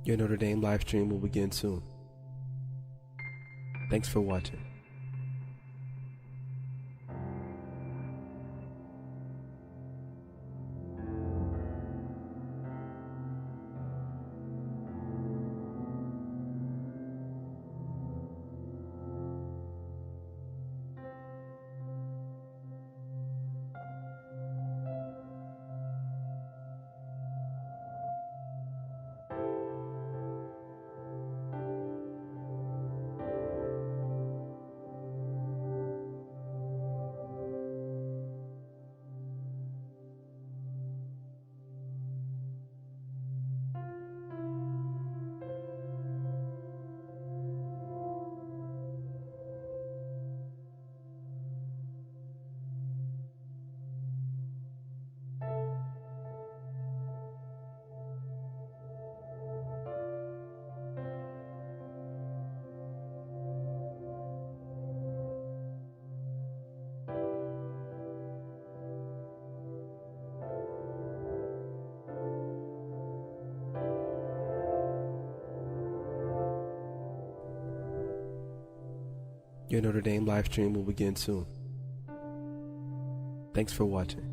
Your Notre Dame live stream will begin soon. Thanks for watching. Your Notre Dame live stream will begin soon. Thanks for watching.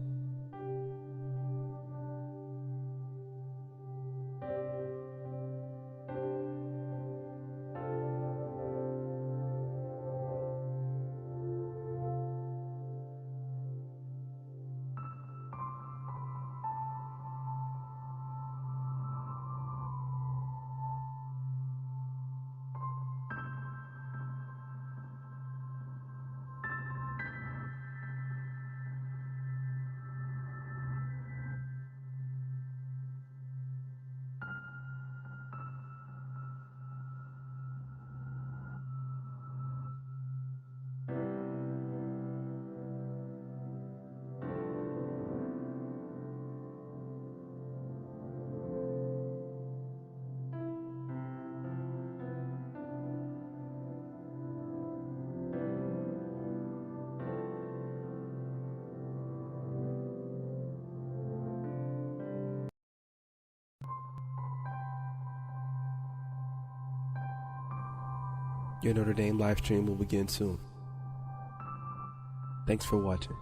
Your Notre Dame live stream will begin soon. Thanks for watching.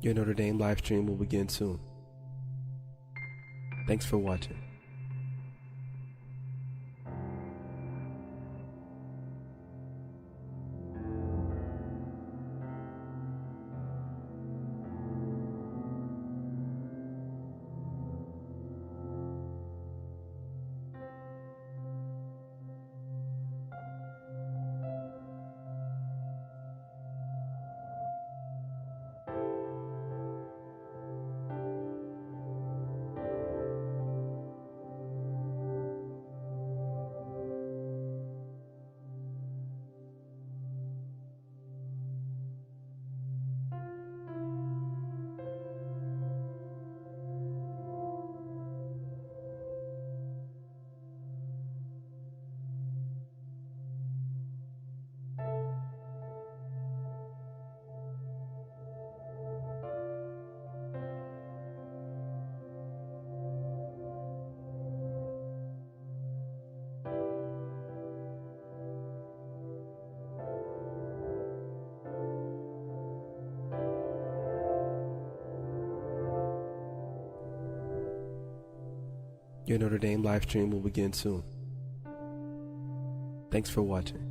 Your Notre Dame live stream will begin soon. Thanks for watching. Your Notre Dame live stream will begin soon. Thanks for watching.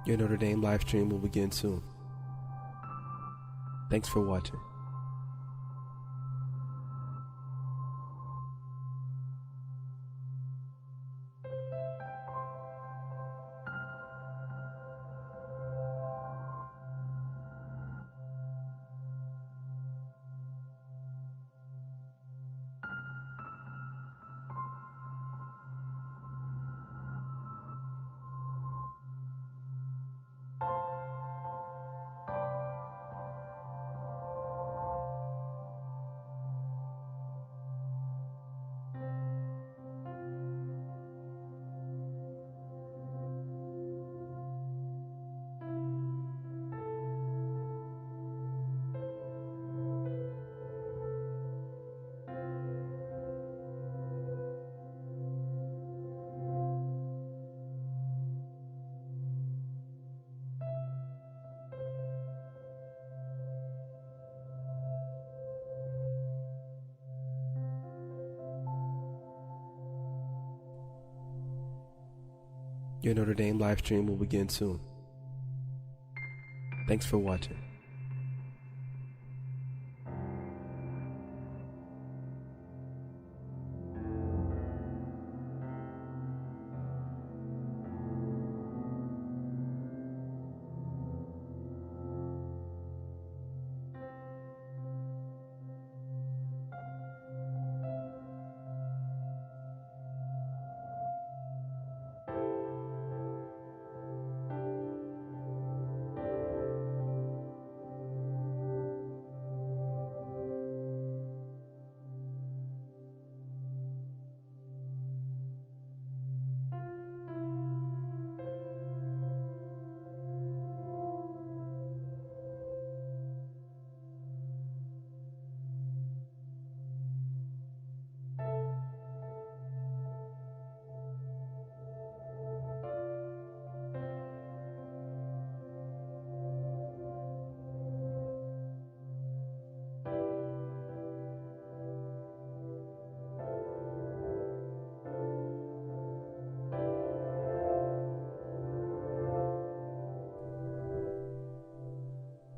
Your Notre Dame live stream will begin soon. Thanks for watching. Your Notre Dame live stream will begin soon. Thanks for watching.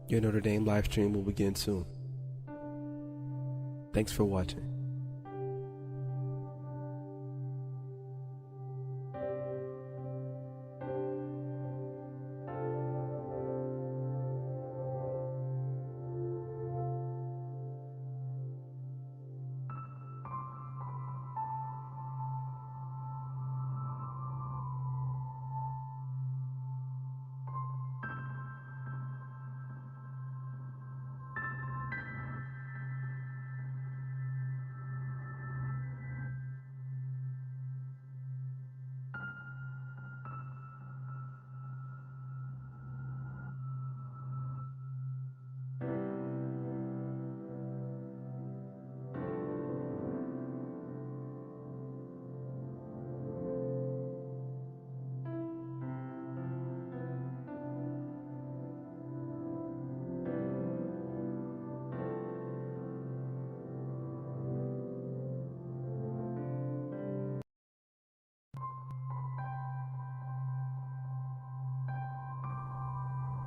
Your Notre Dame live stream will begin soon. Thanks for watching.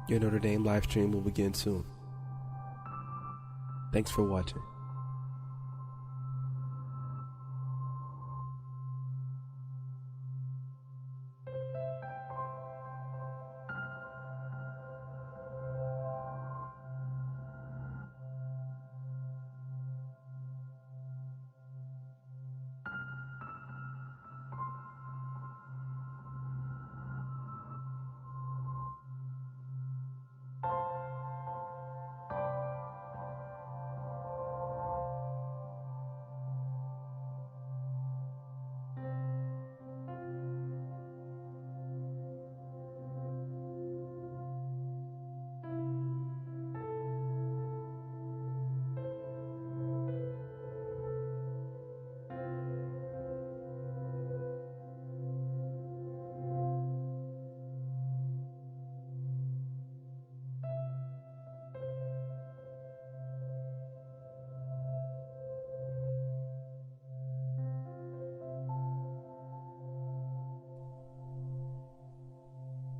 Your Notre Dame live stream will begin soon. Thanks for watching.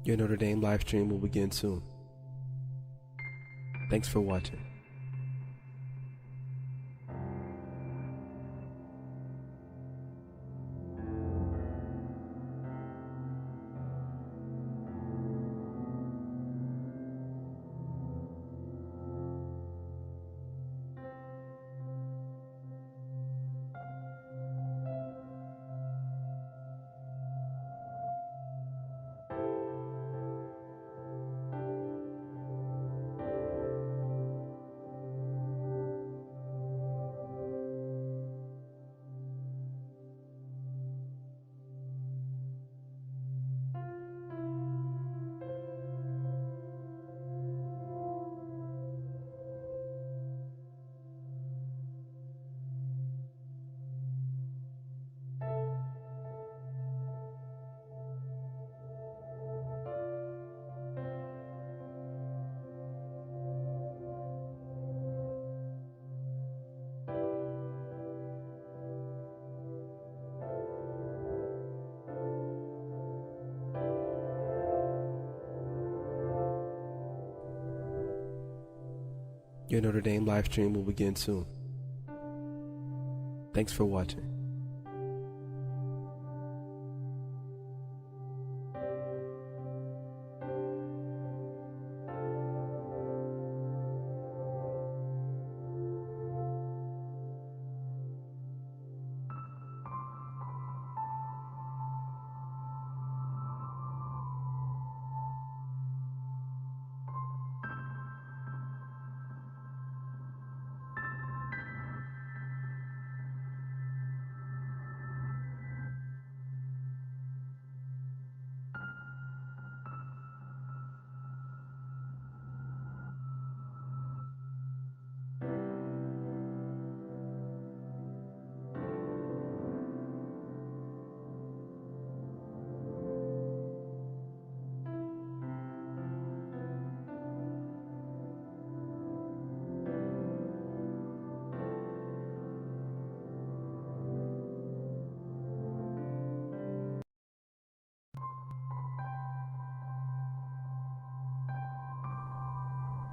Your Notre Dame live stream will begin soon. Thanks for watching. Your Notre Dame live stream will begin soon. Thanks for watching.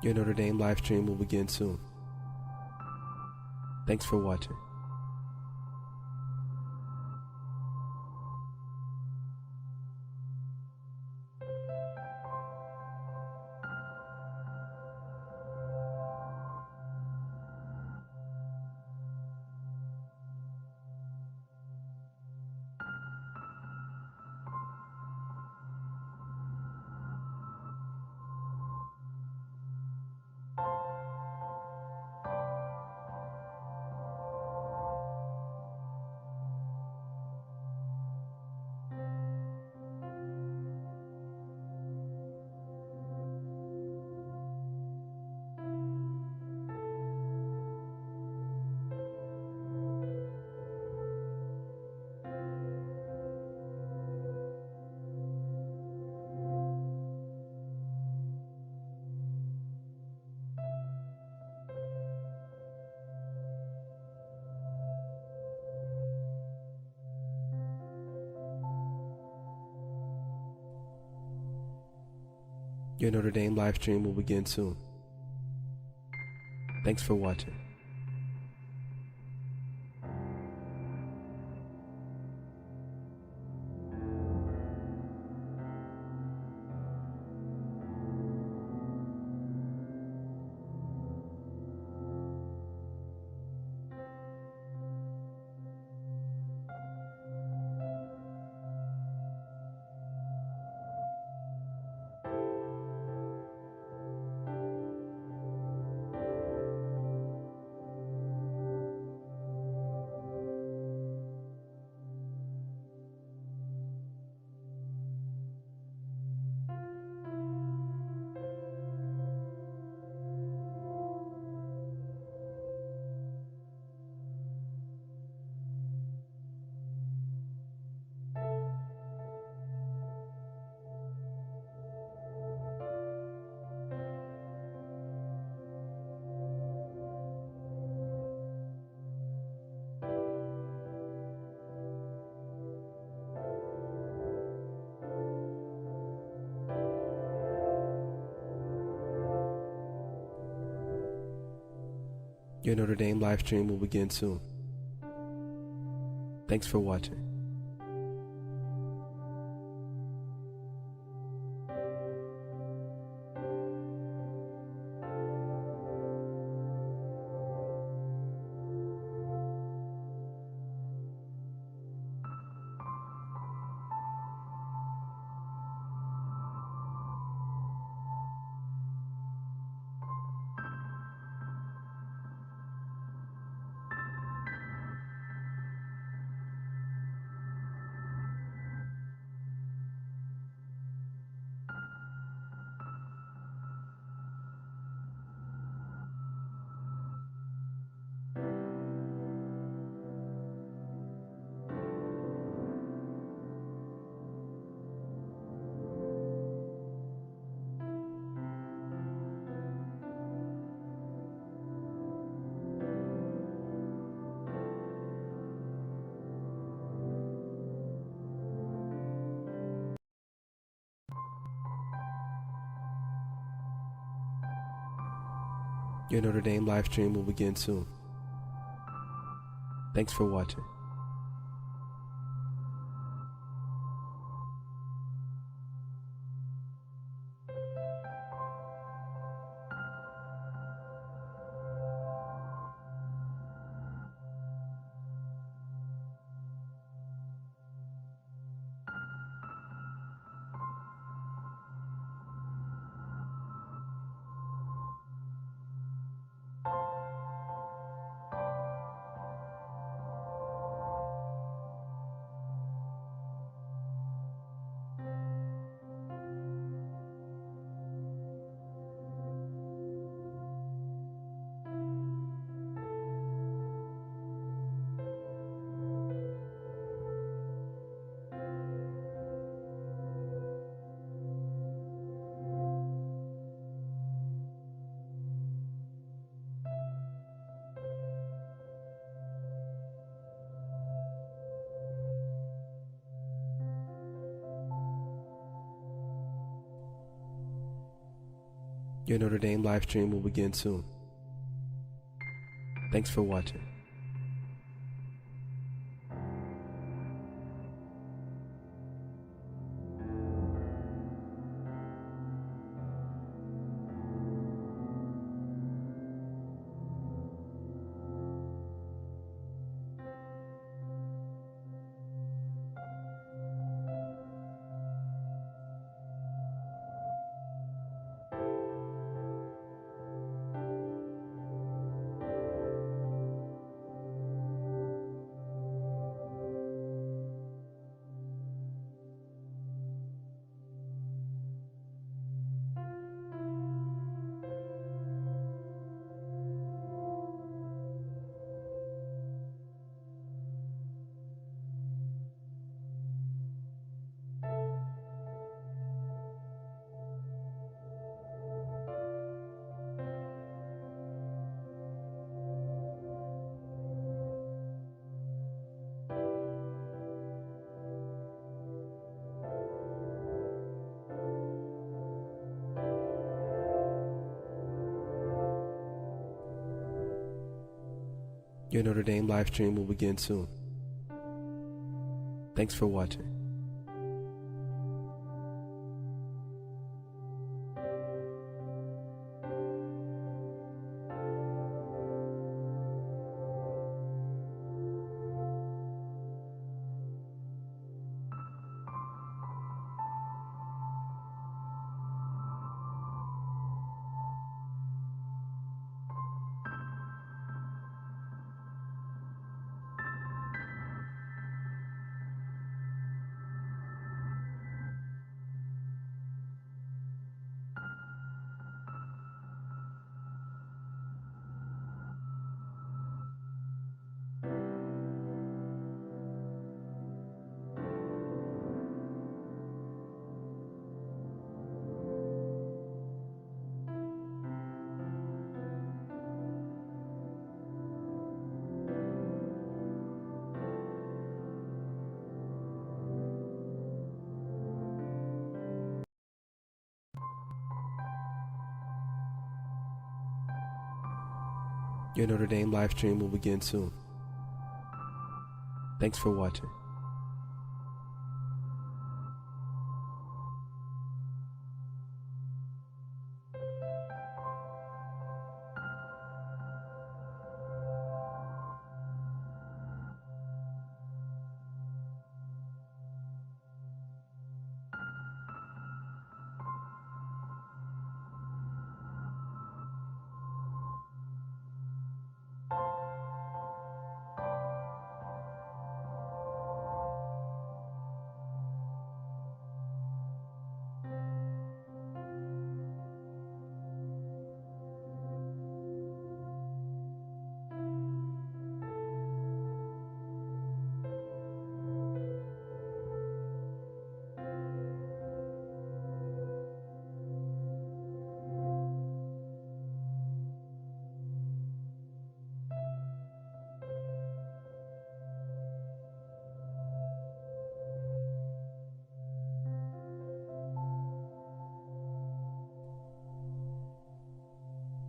Your Notre Dame live stream will begin soon. Thanks for watching. Your Notre Dame live stream will begin soon. Thanks for watching. Your Notre Dame live stream will begin soon. Thanks for watching. Your Notre Dame live stream will begin soon. Thanks for watching. Your Notre Dame live stream will begin soon. Thanks for watching. Your Notre Dame live stream will begin soon. Thanks for watching. Your Notre Dame live stream will begin soon. Thanks for watching.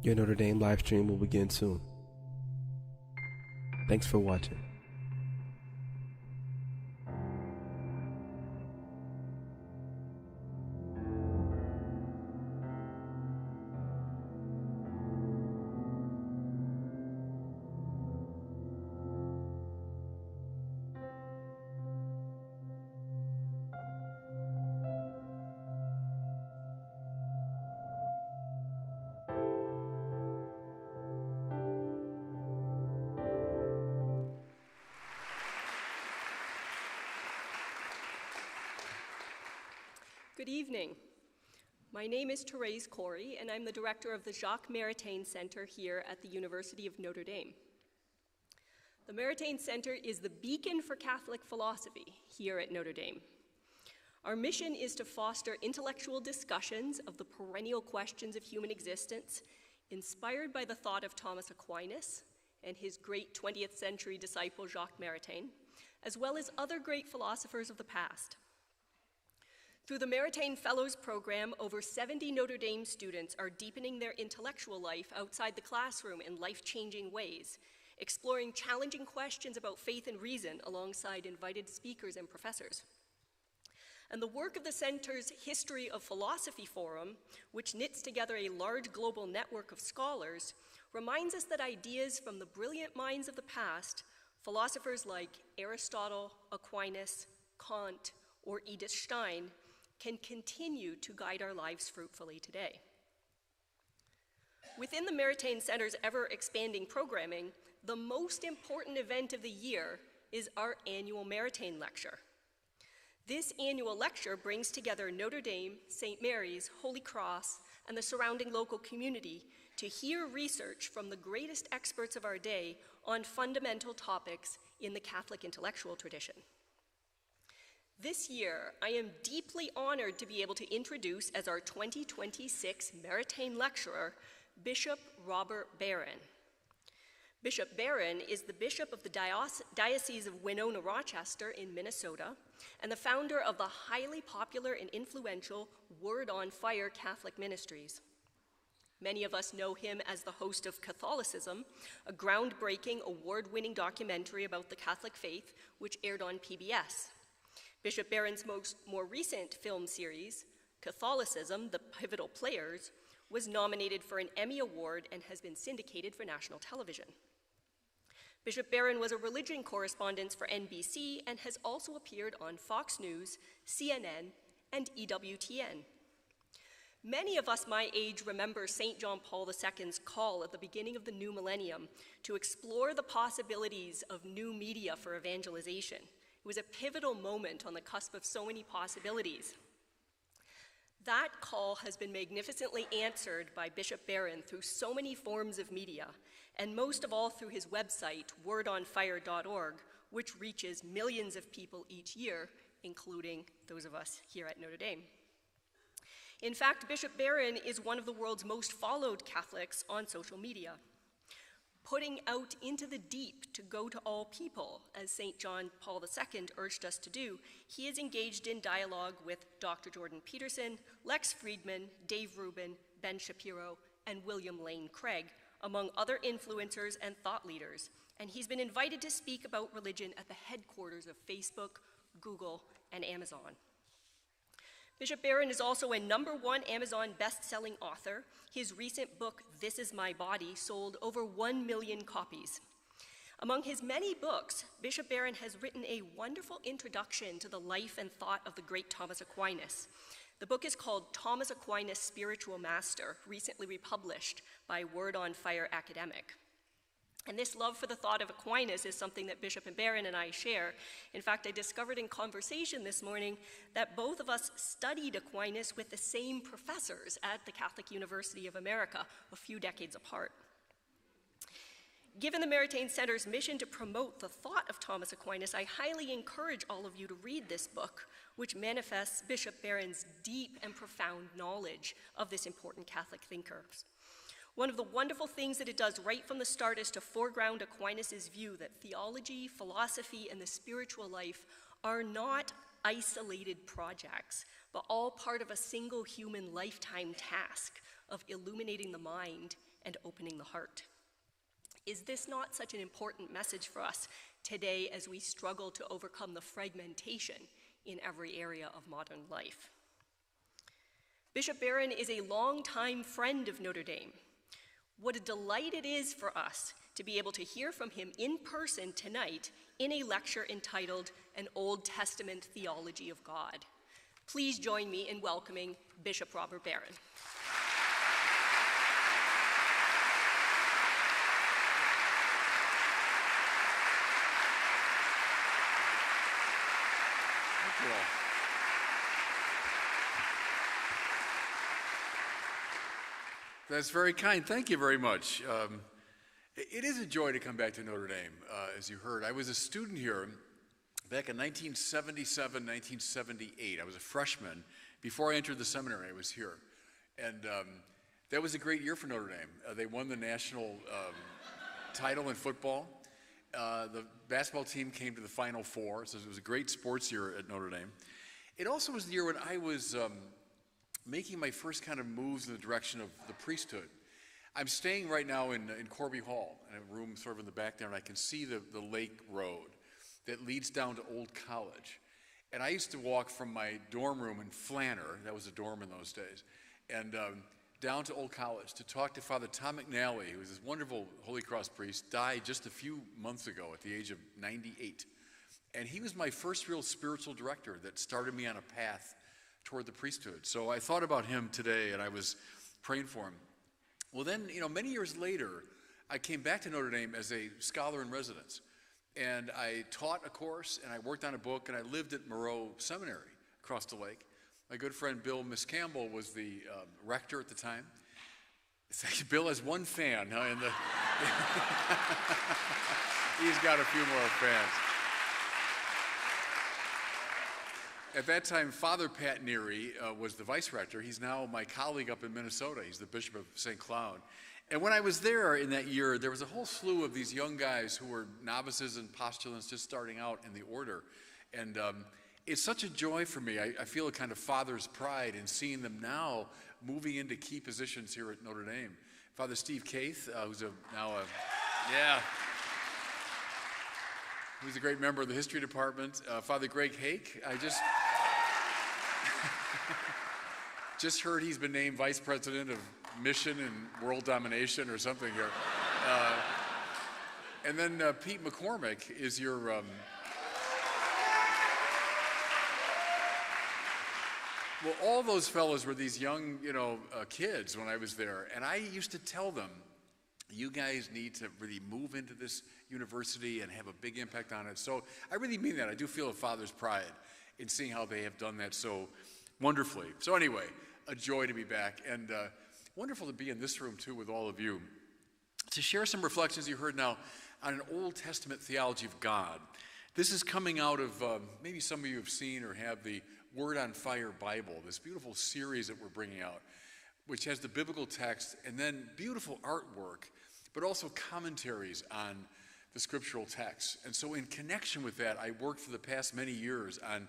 Your Notre Dame live stream will begin soon. Thanks for watching. Good evening. My name is Therese Corey, and I'm the director of the Jacques Maritain Center here at the University of Notre Dame. The Maritain Center is the beacon for Catholic philosophy here at Notre Dame. Our mission is to foster intellectual discussions of the perennial questions of human existence, inspired by the thought of Thomas Aquinas and his great 20th century disciple Jacques Maritain, as well as other great philosophers of the past. Through the Maritain Fellows Program, over 70 Notre Dame students are deepening their intellectual life outside the classroom in life-changing ways, exploring challenging questions about faith and reason alongside invited speakers and professors. And the work of the Center's History of Philosophy Forum, which knits together a large global network of scholars, reminds us that ideas from the brilliant minds of the past, philosophers like Aristotle, Aquinas, Kant, or Edith Stein, can continue to guide our lives fruitfully today. Within the Maritain Center's ever-expanding programming, the most important event of the year is our annual Maritain Lecture. This annual lecture brings together Notre Dame, St. Mary's, Holy Cross, and the surrounding local community to hear research from the greatest experts of our day on fundamental topics in the Catholic intellectual tradition. This year, I am deeply honored to be able to introduce as our 2026 Maritain Lecturer, Bishop Robert Barron. Bishop Barron is the bishop of the Diocese of Winona-Rochester in Minnesota and the founder of the highly popular and influential Word on Fire Catholic Ministries. Many of us know him as the host of Catholicism, a groundbreaking, award-winning documentary about the Catholic faith, which aired on PBS. Bishop Barron's more recent film series, Catholicism, The Pivotal Players, was nominated for an Emmy Award and has been syndicated for national television. Bishop Barron was a religion correspondent for NBC and has also appeared on Fox News, CNN, and EWTN. Many of us my age remember St. John Paul II's call at the beginning of the new millennium to explore the possibilities of new media for evangelization. It was a pivotal moment on the cusp of so many possibilities. That call has been magnificently answered by Bishop Barron through so many forms of media, and most of all through his website, wordonfire.org, which reaches millions of people each year, including those of us here at Notre Dame. In fact, Bishop Barron is one of the world's most followed Catholics on social media. Putting out into the deep to go to all people, as St. John Paul II urged us to do, he is engaged in dialogue with Dr. Jordan Peterson, Lex Friedman, Dave Rubin, Ben Shapiro, and William Lane Craig, among other influencers and thought leaders. And he's been invited to speak about religion at the headquarters of Facebook, Google, and Amazon. Bishop Barron is also a #1 Amazon best-selling author. His recent book, This Is My Body, sold over 1 million copies. Among his many books, Bishop Barron has written a wonderful introduction to the life and thought of the great Thomas Aquinas. The book is called Thomas Aquinas, Spiritual Master, recently republished by Word on Fire Academic. And this love for the thought of Aquinas is something that Bishop Barron and I share. In fact, I discovered in conversation this morning that both of us studied Aquinas with the same professors at the Catholic University of America, a few decades apart. Given the Maritain Center's mission to promote the thought of Thomas Aquinas, I highly encourage all of you to read this book, which manifests Bishop Barron's deep and profound knowledge of this important Catholic thinker. One of the wonderful things that it does right from the start is to foreground Aquinas' view that theology, philosophy, and the spiritual life are not isolated projects, but all part of a single human lifetime task of illuminating the mind and opening the heart. Is this not such an important message for us today as we struggle to overcome the fragmentation in every area of modern life? Bishop Barron is a longtime friend of Notre Dame. What a delight it is for us to be able to hear from him in person tonight in a lecture entitled An Old Testament Theology of God. Please join me in welcoming Bishop Robert Barron. Thank you all. That's very kind. Thank you very much. It is a joy to come back to Notre Dame, as you heard. I was a student here back in 1977, 1978. I was a freshman. Before I entered the seminary, I was here. And that was a great year for Notre Dame. They won the national title in football. The basketball team came to the Final Four, so it was a great sports year at Notre Dame. It also was the year when I was making my first kind of moves in the direction of the priesthood. I'm staying right now in Corby Hall, in a room sort of in the back there, and I can see the lake road that leads down to Old College. And I used to walk from my dorm room in Flanner, that was a dorm in those days, and down to Old College to talk to Father Tom McNally, who was this wonderful Holy Cross priest, died just a few months ago at the age of 98. And he was my first real spiritual director that started me on a path toward the priesthood. So I thought about him today, and I was praying for him. Well, then, many years later, I came back to Notre Dame as a scholar in residence. And I taught a course, and I worked on a book, and I lived at Moreau Seminary across the lake. My good friend Bill Miss Campbell was the rector at the time. Bill has one fan, huh? He's got a few more fans. At that time, Father Pat Neary was the vice rector. He's now my colleague up in Minnesota. He's the Bishop of St. Cloud. And when I was there in that year, there was a whole slew of these young guys who were novices and postulants just starting out in the order. And it's such a joy for me. I feel a kind of father's pride in seeing them now moving into key positions here at Notre Dame. Father Steve Caith, who's a great member of the history department. Father Greg Hake, I just heard he's been named vice president of mission and world domination or something here. And then Pete McCormick is your... Well, all those fellows were these young, kids when I was there. And I used to tell them, you guys need to really move into this university and have a big impact on it. So I really mean that. I do feel a father's pride in seeing how they have done that so wonderfully. So anyway, a joy to be back. And wonderful to be in this room, too, with all of you. To share some reflections you heard now on an Old Testament theology of God. This is coming out of, maybe some of you have seen or have the Word on Fire Bible, this beautiful series that we're bringing out, which has the biblical text and then beautiful artwork, but also commentaries on the scriptural text. And so in connection with that, I worked for the past many years on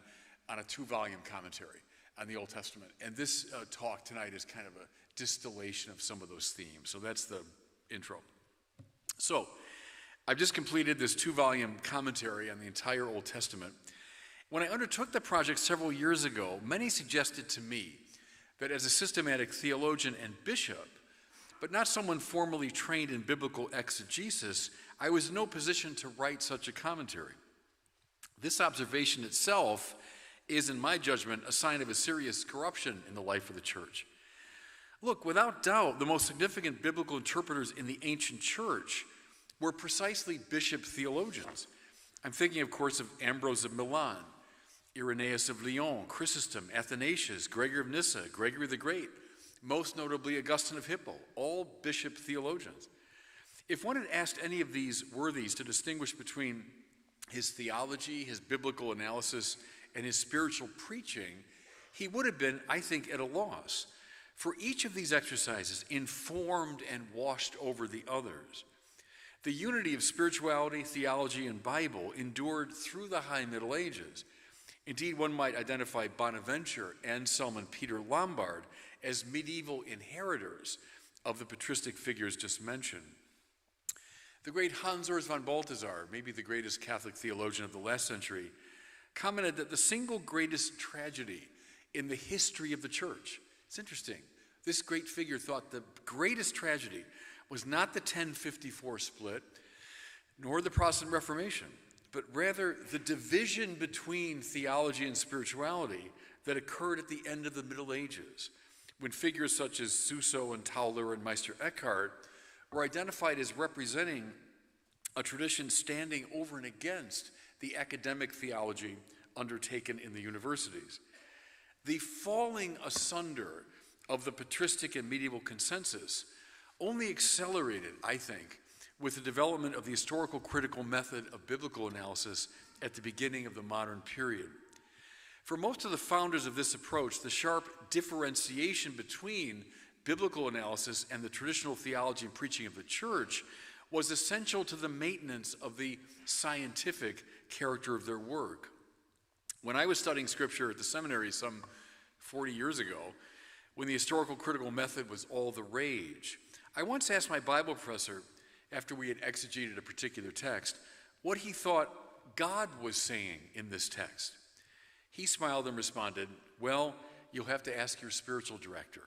a 2-volume commentary on the Old Testament. And this talk tonight is kind of a distillation of some of those themes. So that's the intro. So I've just completed this 2-volume commentary on the entire Old Testament. When I undertook the project several years ago, many suggested to me that as a systematic theologian and bishop, but not someone formally trained in biblical exegesis, I was in no position to write such a commentary. This observation itself is, in my judgment, a sign of a serious corruption in the life of the church. Look, without doubt, the most significant biblical interpreters in the ancient church were precisely bishop theologians. I'm thinking, of course, of Ambrose of Milan, Irenaeus of Lyon, Chrysostom, Athanasius, Gregory of Nyssa, Gregory the Great, most notably Augustine of Hippo, all bishop theologians. If one had asked any of these worthies to distinguish between his theology, his biblical analysis, and his spiritual preaching, he would have been, I think, at a loss. For each of these exercises informed and washed over the others. The unity of spirituality, theology, and Bible endured through the High Middle Ages. Indeed, one might identify Bonaventure, Anselm, and Peter Lombard as medieval inheritors of the patristic figures just mentioned. The great Hans Urs von Balthasar, maybe the greatest Catholic theologian of the last century, commented that the single greatest tragedy in the history of the church, it's interesting, this great figure thought the greatest tragedy was not the 1054 split, nor the Protestant Reformation, but rather the division between theology and spirituality that occurred at the end of the Middle Ages, when figures such as Suso and Tauler and Meister Eckhart were identified as representing a tradition standing over and against the academic theology undertaken in the universities. The falling asunder of the patristic and medieval consensus only accelerated, I think, with the development of the historical critical method of biblical analysis at the beginning of the modern period. For most of the founders of this approach, the sharp differentiation between biblical analysis and the traditional theology and preaching of the church was essential to the maintenance of the scientific character of their work. When I was studying scripture at the seminary some 40 years ago, when the historical critical method was all the rage, I once asked my Bible professor, after we had exegeted a particular text, what he thought God was saying in this text. He smiled and responded, "Well, you'll have to ask your spiritual director."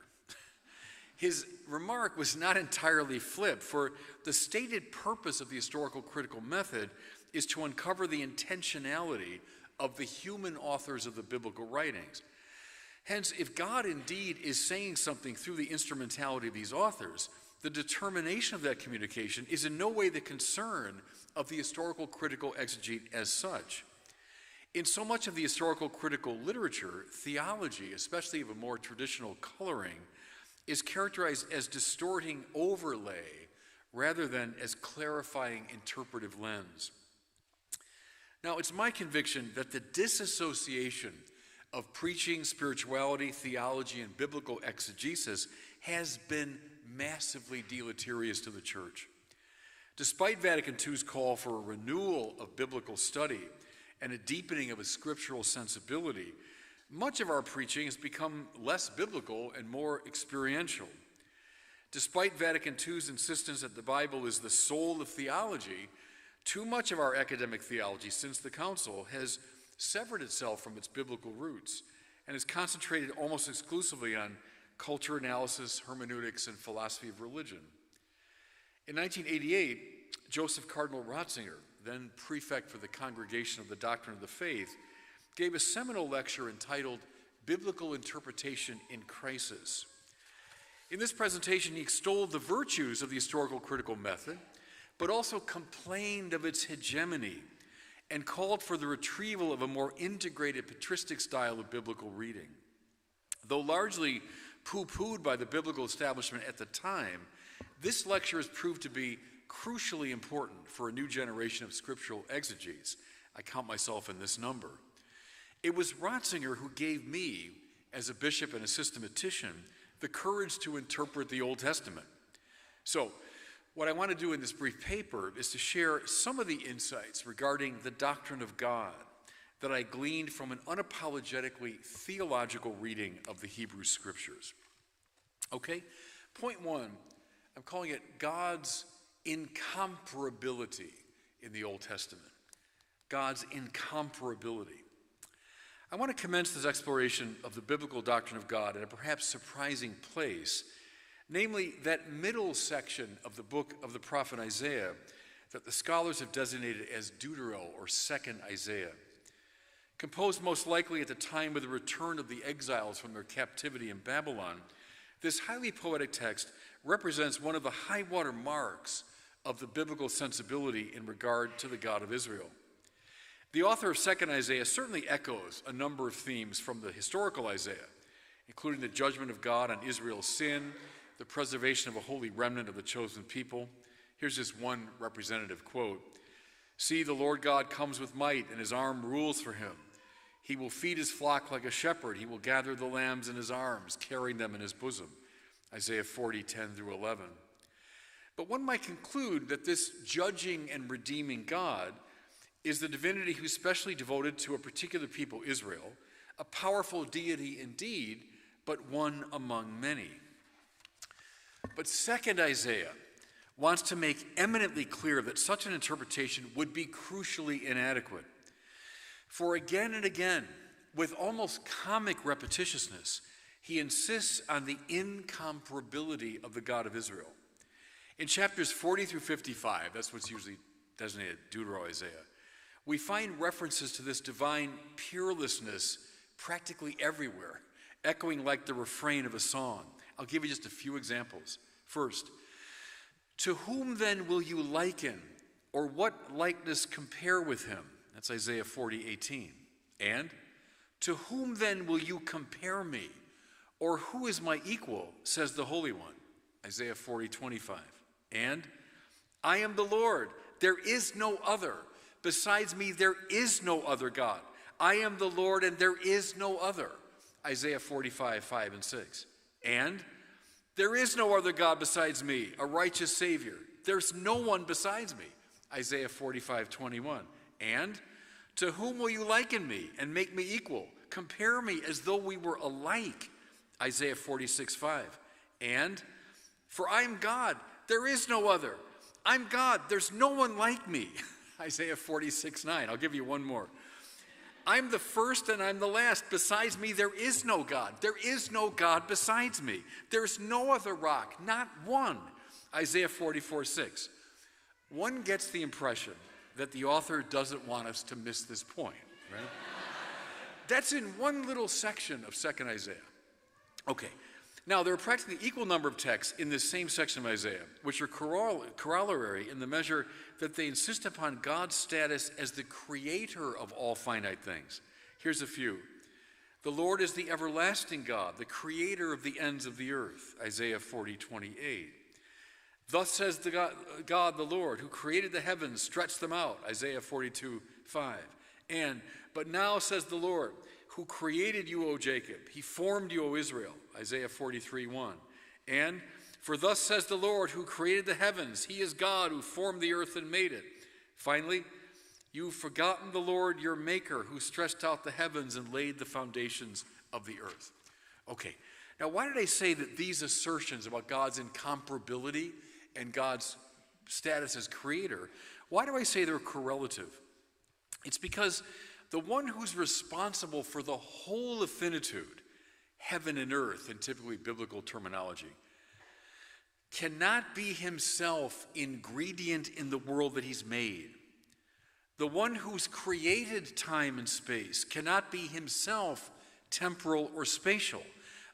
His remark was not entirely flip, for the stated purpose of the historical critical method is to uncover the intentionality of the human authors of the biblical writings. Hence, if God indeed is saying something through the instrumentality of these authors, the determination of that communication is in no way the concern of the historical critical exegete as such. In so much of the historical critical literature, theology, especially of a more traditional coloring, is characterized as distorting overlay rather than as clarifying interpretive lens. Now, it's my conviction that the disassociation of preaching, spirituality, theology, and biblical exegesis has been massively deleterious to the church. Despite Vatican II's call for a renewal of biblical study and a deepening of a scriptural sensibility, much of our preaching has become less biblical and more experiential. Despite Vatican II's insistence that the Bible is the soul of theology, too much of our academic theology since the Council has severed itself from its biblical roots and is concentrated almost exclusively on culture analysis, hermeneutics, and philosophy of religion. In 1988, Joseph Cardinal Ratzinger, then prefect for the Congregation of the Doctrine of the Faith, gave a seminal lecture entitled Biblical Interpretation in Crisis. In this presentation, he extolled the virtues of the historical critical method, but also complained of its hegemony and called for the retrieval of a more integrated patristic style of biblical reading. Though largely poo-pooed by the biblical establishment at the time, this lecture has proved to be crucially important for a new generation of scriptural exegetes. I count myself in this number. It was Ratzinger who gave me, as a bishop and a systematician, the courage to interpret the Old Testament. So, what I want to do in this brief paper is to share some of the insights regarding the doctrine of God that I gleaned from an unapologetically theological reading of the Hebrew Scriptures. Okay, point one, I'm calling it God's incomparability in the Old Testament. God's incomparability. I want to commence this exploration of the biblical doctrine of God in a perhaps surprising place, namely that middle section of the book of the prophet Isaiah that the scholars have designated as Deutero, or Second Isaiah. Composed most likely at the time of the return of the exiles from their captivity in Babylon, this highly poetic text represents one of the high water marks of the biblical sensibility in regard to the God of Israel. The author of Second Isaiah certainly echoes a number of themes from the historical Isaiah, including the judgment of God on Israel's sin, the preservation of a holy remnant of the chosen people. Here's just one representative quote. See, the Lord God comes with might, and his arm rules for him. He will feed his flock like a shepherd. He will gather the lambs in his arms, carrying them in his bosom. Isaiah 40, 10 through 11. But one might conclude that this judging and redeeming God is the divinity who's specially devoted to a particular people, Israel, a powerful deity indeed, but one among many. But Second Isaiah wants to make eminently clear that such an interpretation would be crucially inadequate. For again and again, with almost comic repetitiousness, he insists on the incomparability of the God of Israel. In chapters 40 through 55, that's what's usually designated Deutero-Isaiah, we find references to this divine peerlessness practically everywhere, echoing like the refrain of a song. I'll give you just a few examples. First, to whom then will you liken, or what likeness compare with him? That's Isaiah 40, 18. And, to whom then will you compare me, or who is my equal, says the Holy One? Isaiah 40, 25. And, I am the Lord, there is no other. Besides me, there is no other God. I am the Lord, and there is no other. Isaiah 45, 5 and 6. And there is no other God besides me, a righteous Savior. There's no one besides me. Isaiah 45, 21. And to whom will you liken me and make me equal? Compare me as though we were alike. Isaiah 46, 5. And for I am God, there is no other. I'm God, there's no one like me. Isaiah 46, 9. I'll give you one more. I'm the first and I'm the last. Besides me, there is no God. There is no God besides me. There's no other rock, not one. Isaiah 44, 6. One gets the impression that the author doesn't want us to miss this point, right? That's in one little section of 2nd Isaiah. Okay. Now, there are practically equal number of texts in this same section of Isaiah, which are corollary in the measure that they insist upon God's status as the creator of all finite things. Here's a few. The Lord is the everlasting God, the creator of the ends of the earth. Isaiah 40, 28. Thus says the God, the Lord, who created the heavens, stretched them out. Isaiah 42, 5. And, but now says the Lord, who created you, O Jacob. He formed you, O Israel. Isaiah 43, 1. And, for thus says the Lord, who created the heavens. He is God who formed the earth and made it. Finally, You've forgotten the Lord your Maker, who stretched out the heavens and laid the foundations of the earth. Okay, now why did I say that these assertions about God's incomparability and God's status as creator, why do I say they're correlative? It's because the one who's responsible for the whole of finitude, heaven and earth in typically biblical terminology, cannot be himself ingredient in the world that he's made. The one who's created time and space cannot be himself temporal or spatial.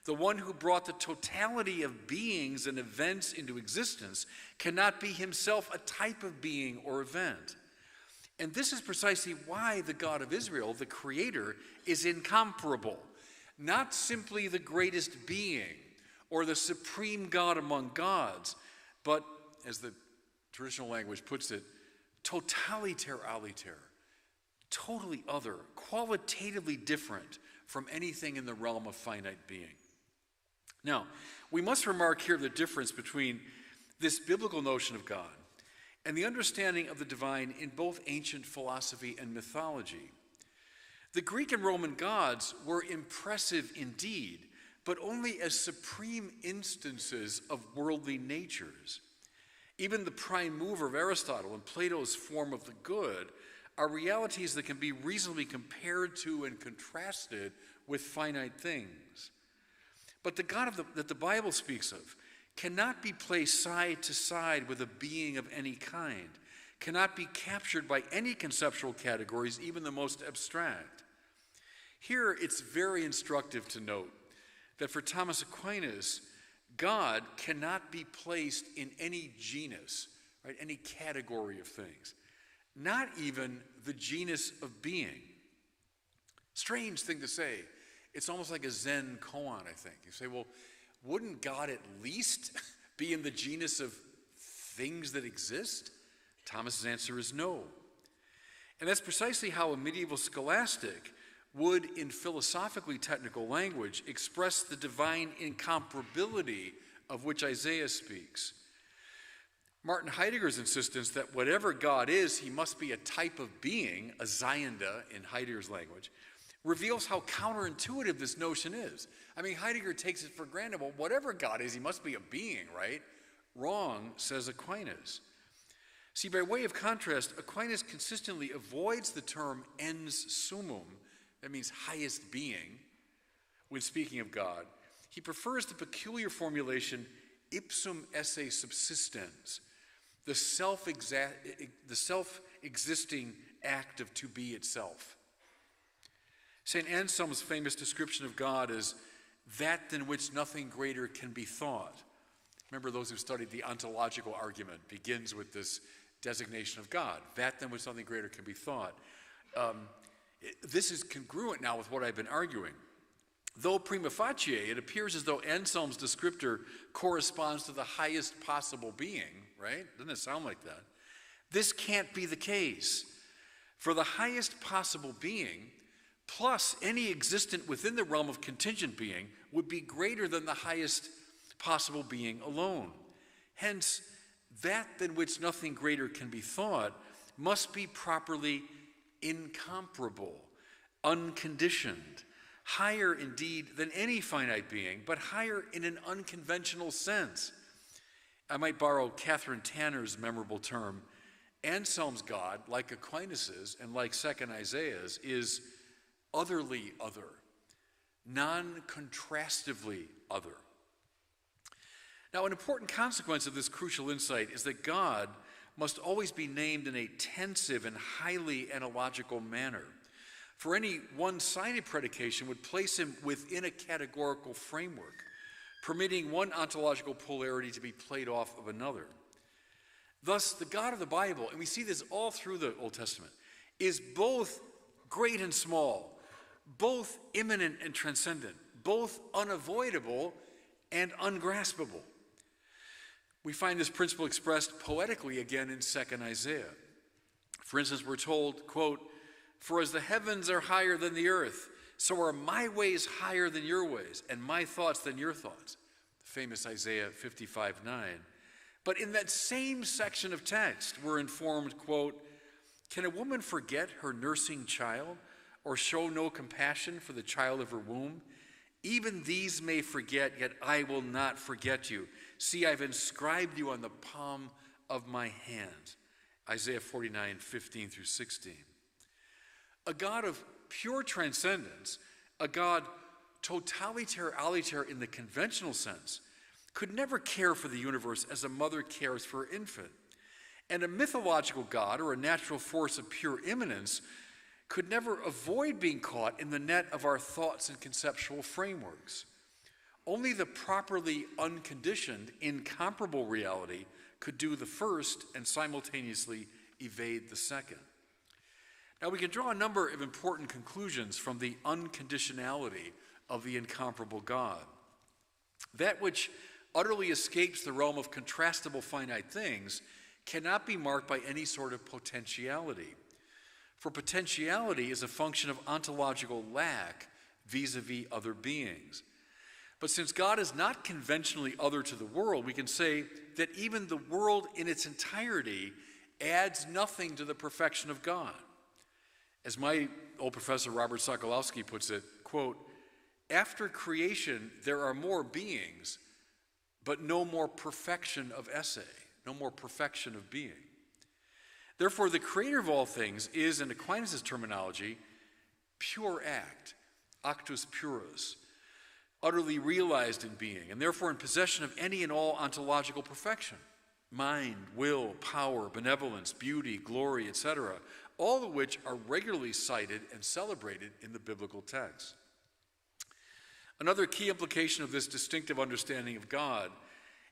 The one who brought the totality of beings and events into existence cannot be himself a type of being or event. And this is precisely why the God of Israel, the creator, is incomparable. Not simply the greatest being or the supreme God among gods, but, as the traditional language puts it, totaliter aliter, totally other, qualitatively different from anything in the realm of finite being. Now, we must remark here the difference between this biblical notion of God and the understanding of the divine in both ancient philosophy and mythology. The Greek and Roman gods were impressive indeed, but only as supreme instances of worldly natures. Even the prime mover of Aristotle and Plato's form of the good are realities that can be reasonably compared to and contrasted with finite things. But the God that the Bible speaks of cannot be placed side to side with a being of any kind, cannot be captured by any conceptual categories, even the most abstract. Here, it's very instructive to note that for Thomas Aquinas, God cannot be placed in any genus, right, any category of things, not even the genus of being. Strange thing to say. It's almost like a Zen koan, I think. You say, well, wouldn't God at least be in the genus of things that exist? Thomas's answer is no. And that's precisely how a medieval scholastic would, in philosophically technical language, express the divine incomparability of which Isaiah speaks. Martin Heidegger's insistence that whatever God is, he must be a type of being, a Zionda in Heidegger's language, reveals how counterintuitive this notion is. I mean, Heidegger takes it for granted, well, whatever God is, he must be a being, right? Wrong, says Aquinas. See, by way of contrast, Aquinas consistently avoids the term ens summum, that means highest being, when speaking of God. He prefers the peculiar formulation ipsum esse subsistens, the self-existing act of to be itself. St. Anselm's famous description of God is that than which nothing greater can be thought. Remember, those who studied the ontological argument begins with this designation of God, that than which nothing greater can be thought. This is congruent now with what I've been arguing. Though prima facie, it appears as though Anselm's descriptor corresponds to the highest possible being, right? Doesn't it sound like that? This can't be the case. For the highest possible being, plus any existent within the realm of contingent being, would be greater than the highest possible being alone. Hence, that than which nothing greater can be thought must be properly incomparable, unconditioned, higher indeed than any finite being, but higher in an unconventional sense. I might borrow Catherine Tanner's memorable term. Anselm's God, like Aquinas's and like second Isaiah's, is otherly other, non-contrastively other. Now, an important consequence of this crucial insight is that God must always be named in a tensive and highly analogical manner. For any one-sided predication would place him within a categorical framework, permitting one ontological polarity to be played off of another. Thus, the God of the Bible, and we see this all through the Old Testament, is both great and small, both immanent and transcendent, both unavoidable and ungraspable. We find this principle expressed poetically again in 2nd Isaiah. For instance, we're told, quote, "For as the heavens are higher than the earth, so are my ways higher than your ways, and my thoughts than your thoughts." The famous Isaiah 55:9. But in that same section of text, we're informed, quote, Can a woman forget her nursing child or show no compassion for the child of her womb? Even these may forget, yet I will not forget you. See, I've inscribed you on the palm of my hand. Isaiah 49, 15 through 16. A God of pure transcendence, a God totalitarian in the conventional sense, could never care for the universe as a mother cares for her infant. And a mythological God or a natural force of pure immanence could never avoid being caught in the net of our thoughts and conceptual frameworks. Only the properly unconditioned, incomparable reality could do the first and simultaneously evade the second. Now, we can draw a number of important conclusions from the unconditionality of the incomparable God. That which utterly escapes the realm of contrastable finite things cannot be marked by any sort of potentiality. For potentiality is a function of ontological lack vis-a-vis other beings. But since God is not conventionally other to the world, we can say that even the world in its entirety adds nothing to the perfection of God. As my old professor Robert Sokolowski puts it, quote, after creation there are more beings, but no more perfection of esse, no more perfection of being. Therefore, the creator of all things is, in Aquinas' terminology, pure act, actus purus, utterly realized in being, and therefore in possession of any and all ontological perfection, mind, will, power, benevolence, beauty, glory, etc., all of which are regularly cited and celebrated in the biblical text. Another key implication of this distinctive understanding of God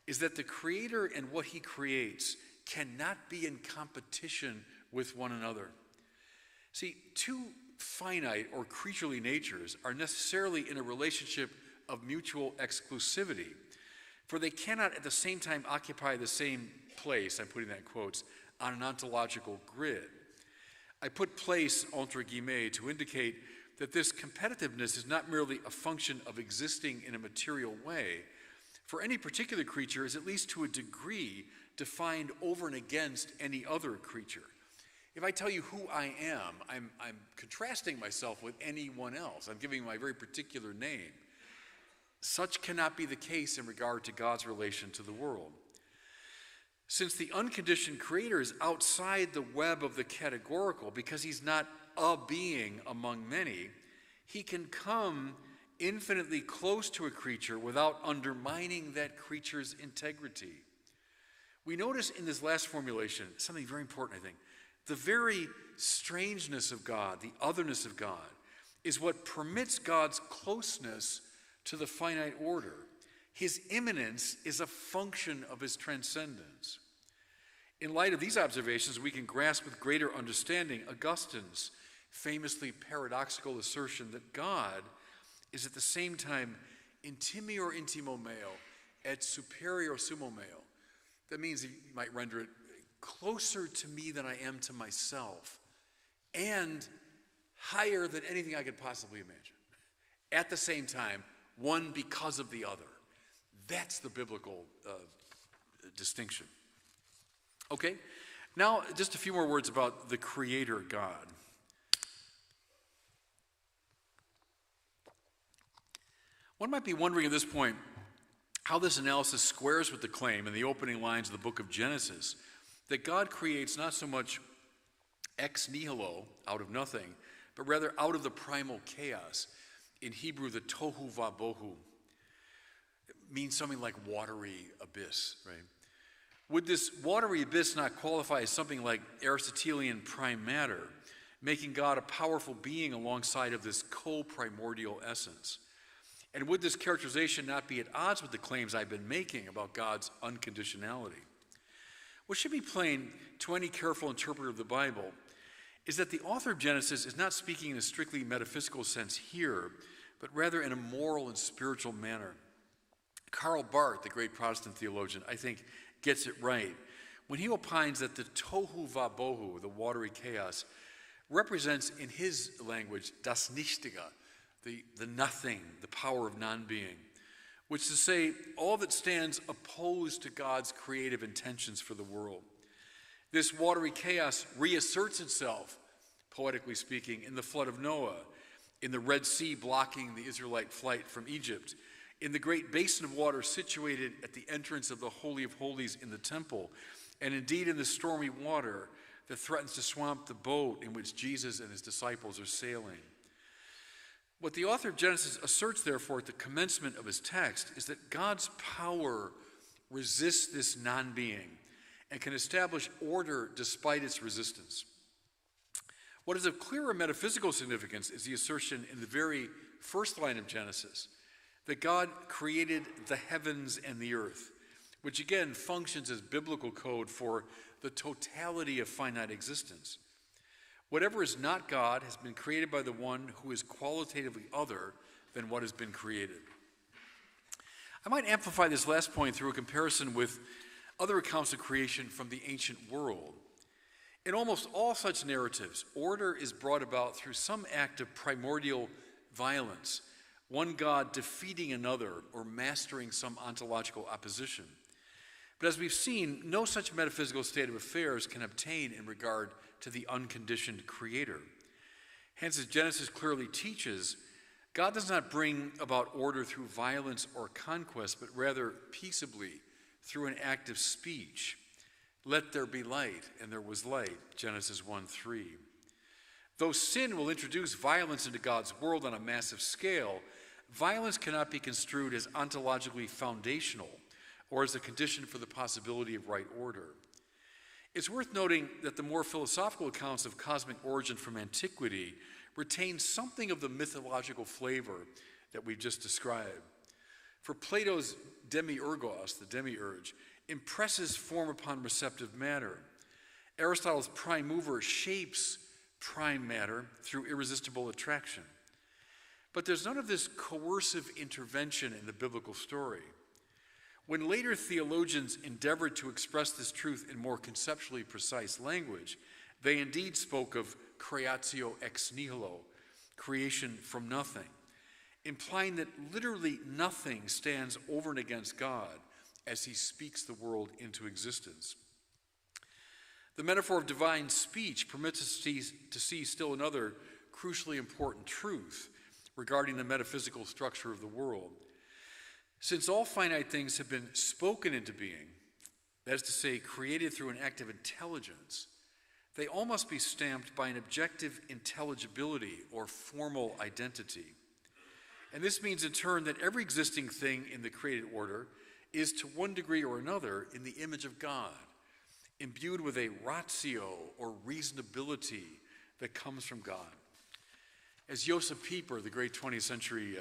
is that the Creator and what He creates cannot be in competition with one another. See, two finite or creaturely natures are necessarily in a relationship of mutual exclusivity, for they cannot at the same time occupy the same place, I'm putting that in quotes, on an ontological grid. I put place entre guillemets to indicate that this competitiveness is not merely a function of existing in a material way. For any particular creature is at least to a degree defined over and against any other creature. If I tell you who I am, I'm contrasting myself with anyone else. I'm giving my very particular name. Such cannot be the case in regard to God's relation to the world. Since the unconditioned creator is outside the web of the categorical because he's not a being among many, he can come infinitely close to a creature without undermining that creature's integrity. We notice in this last formulation something very important, I think. The very strangeness of God, the otherness of God, is what permits God's closeness to the finite order. His immanence is a function of his transcendence. In light of these observations, we can grasp with greater understanding Augustine's famously paradoxical assertion that God is at the same time intimior intimo meo et superior sumo meo. That means, you might render it, closer to me than I am to myself, and higher than anything I could possibly imagine. At the same time, one because of the other. That's the biblical distinction. Okay, now just a few more words about the Creator God. One might be wondering at this point how this analysis squares with the claim in the opening lines of the book of Genesis that God creates not so much ex nihilo, out of nothing, but rather out of the primal chaos. In Hebrew, the tohu vabohu. It means something like watery abyss, right? Would this watery abyss not qualify as something like Aristotelian prime matter, making God a powerful being alongside of this co-primordial essence? And would this characterization not be at odds with the claims I've been making about God's unconditionality? What should be plain to any careful interpreter of the Bible is that the author of Genesis is not speaking in a strictly metaphysical sense here, but rather in a moral and spiritual manner. Karl Barth, the great Protestant theologian, I think gets it right when he opines that the tohu vabohu, the watery chaos, represents in his language das Nichtige, the nothing, the power of non-being, which is to say all that stands opposed to God's creative intentions for the world. This watery chaos reasserts itself, poetically speaking, in the flood of Noah, in the Red Sea blocking the Israelite flight from Egypt, in the great basin of water situated at the entrance of the Holy of Holies in the temple, and indeed in the stormy water that threatens to swamp the boat in which Jesus and his disciples are sailing. What the author of Genesis asserts, therefore, at the commencement of his text is that God's power resists this non-being and can establish order despite its resistance. What is of clearer metaphysical significance is the assertion in the very first line of Genesis that God created the heavens and the earth, which again functions as biblical code for the totality of finite existence. Whatever is not God has been created by the one who is qualitatively other than what has been created. I might amplify this last point through a comparison with other accounts of creation from the ancient world. In almost all such narratives, order is brought about through some act of primordial violence, one God defeating another or mastering some ontological opposition. But as we've seen, no such metaphysical state of affairs can obtain in regard to the unconditioned creator. Hence, as Genesis clearly teaches, God does not bring about order through violence or conquest, but rather peaceably through an act of speech. Let there be light, and there was light, Genesis 1:3. Though sin will introduce violence into God's world on a massive scale, violence cannot be construed as ontologically foundational or as a condition for the possibility of right order. It's worth noting that the more philosophical accounts of cosmic origin from antiquity retain something of the mythological flavor that we've just described. For Plato's demiurgos, the demiurge, impresses form upon receptive matter. Aristotle's prime mover shapes prime matter through irresistible attraction. But there's none of this coercive intervention in the biblical story. When later theologians endeavored to express this truth in more conceptually precise language, they indeed spoke of creatio ex nihilo, creation from nothing, implying that literally nothing stands over and against God as he speaks the world into existence. The metaphor of divine speech permits us to see still another crucially important truth regarding the metaphysical structure of the world. Since all finite things have been spoken into being, that is to say, created through an act of intelligence, they all must be stamped by an objective intelligibility or formal identity. And this means in turn that every existing thing in the created order is to one degree or another in the image of God, imbued with a ratio or reasonability that comes from God. As Joseph Pieper, the great 20th century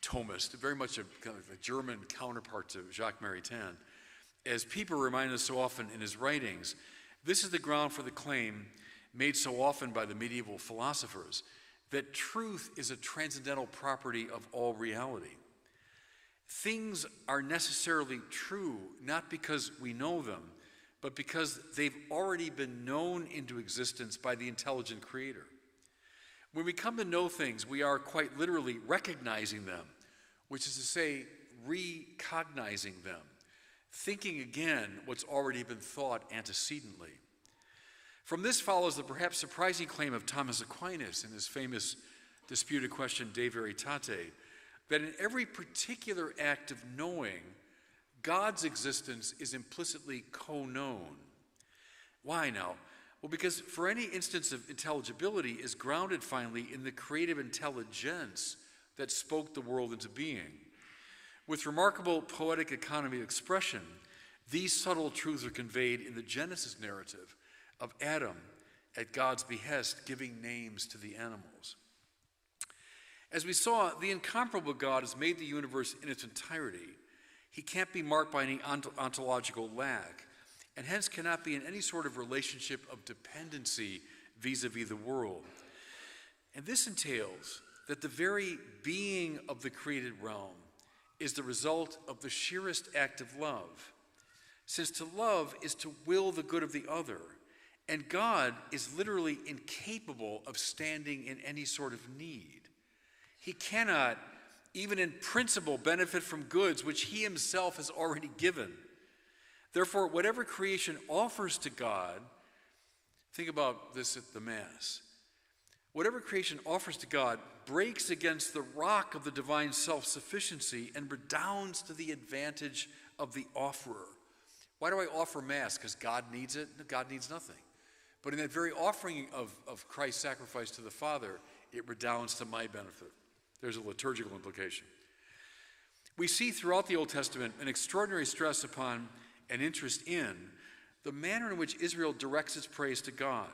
Thomist, very much kind of a German counterpart to Jacques Maritain, as Pieper reminded us so often in his writings, this is the ground for the claim made so often by the medieval philosophers that truth is a transcendental property of all reality. Things are necessarily true not because we know them, but because they've already been known into existence by the intelligent creator. When we come to know things, we are quite literally recognizing them, which is to say, recognizing them, thinking again what's already been thought antecedently. From this follows the perhaps surprising claim of Thomas Aquinas in his famous disputed question, De Veritate, that in every particular act of knowing, God's existence is implicitly co-known. Why now? Well, because for any instance of intelligibility is grounded finally in the creative intelligence that spoke the world into being. With remarkable poetic economy of expression, these subtle truths are conveyed in the Genesis narrative of Adam at God's behest giving names to the animals. As we saw, the incomparable God has made the universe in its entirety. He can't be marked by any ontological lack, and hence cannot be in any sort of relationship of dependency vis-a-vis the world. And this entails that the very being of the created realm is the result of the sheerest act of love, since to love is to will the good of the other, and God is literally incapable of standing in any sort of need. He cannot, even in principle, benefit from goods which he himself has already given. Therefore, whatever creation offers to God, think about this at the Mass, whatever creation offers to God breaks against the rock of the divine self-sufficiency and redounds to the advantage of the offerer. Why do I offer Mass? Because God needs it? No, God needs nothing. But in that very offering of Christ's sacrifice to the Father, it redounds to my benefit. There's a liturgical implication. We see throughout the Old Testament an extraordinary stress upon and interest in the manner in which Israel directs its praise to God.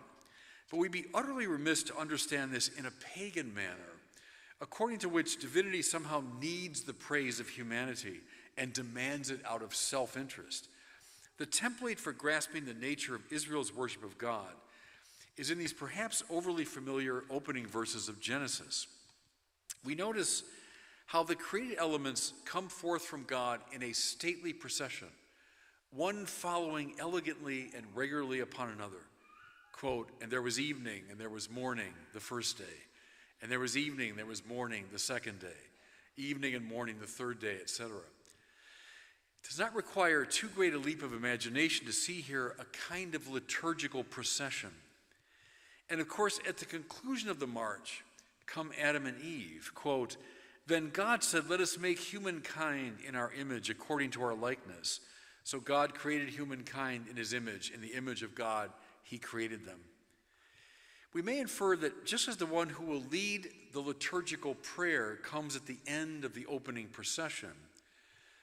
But we'd be utterly remiss to understand this in a pagan manner, according to which divinity somehow needs the praise of humanity and demands it out of self-interest. The template for grasping the nature of Israel's worship of God is in these perhaps overly familiar opening verses of Genesis. We notice how the created elements come forth from God in a stately procession, one following elegantly and regularly upon another. Quote, and there was evening and there was morning the first day, and there was evening and there was morning the second day, evening and morning the third day, etc. It does not require too great a leap of imagination to see here a kind of liturgical procession. And of course, at the conclusion of the march, come Adam and Eve, quote, then God said, let us make humankind in our image according to our likeness. So God created humankind in his image. In the image of God, he created them. We may infer that just as the one who will lead the liturgical prayer comes at the end of the opening procession,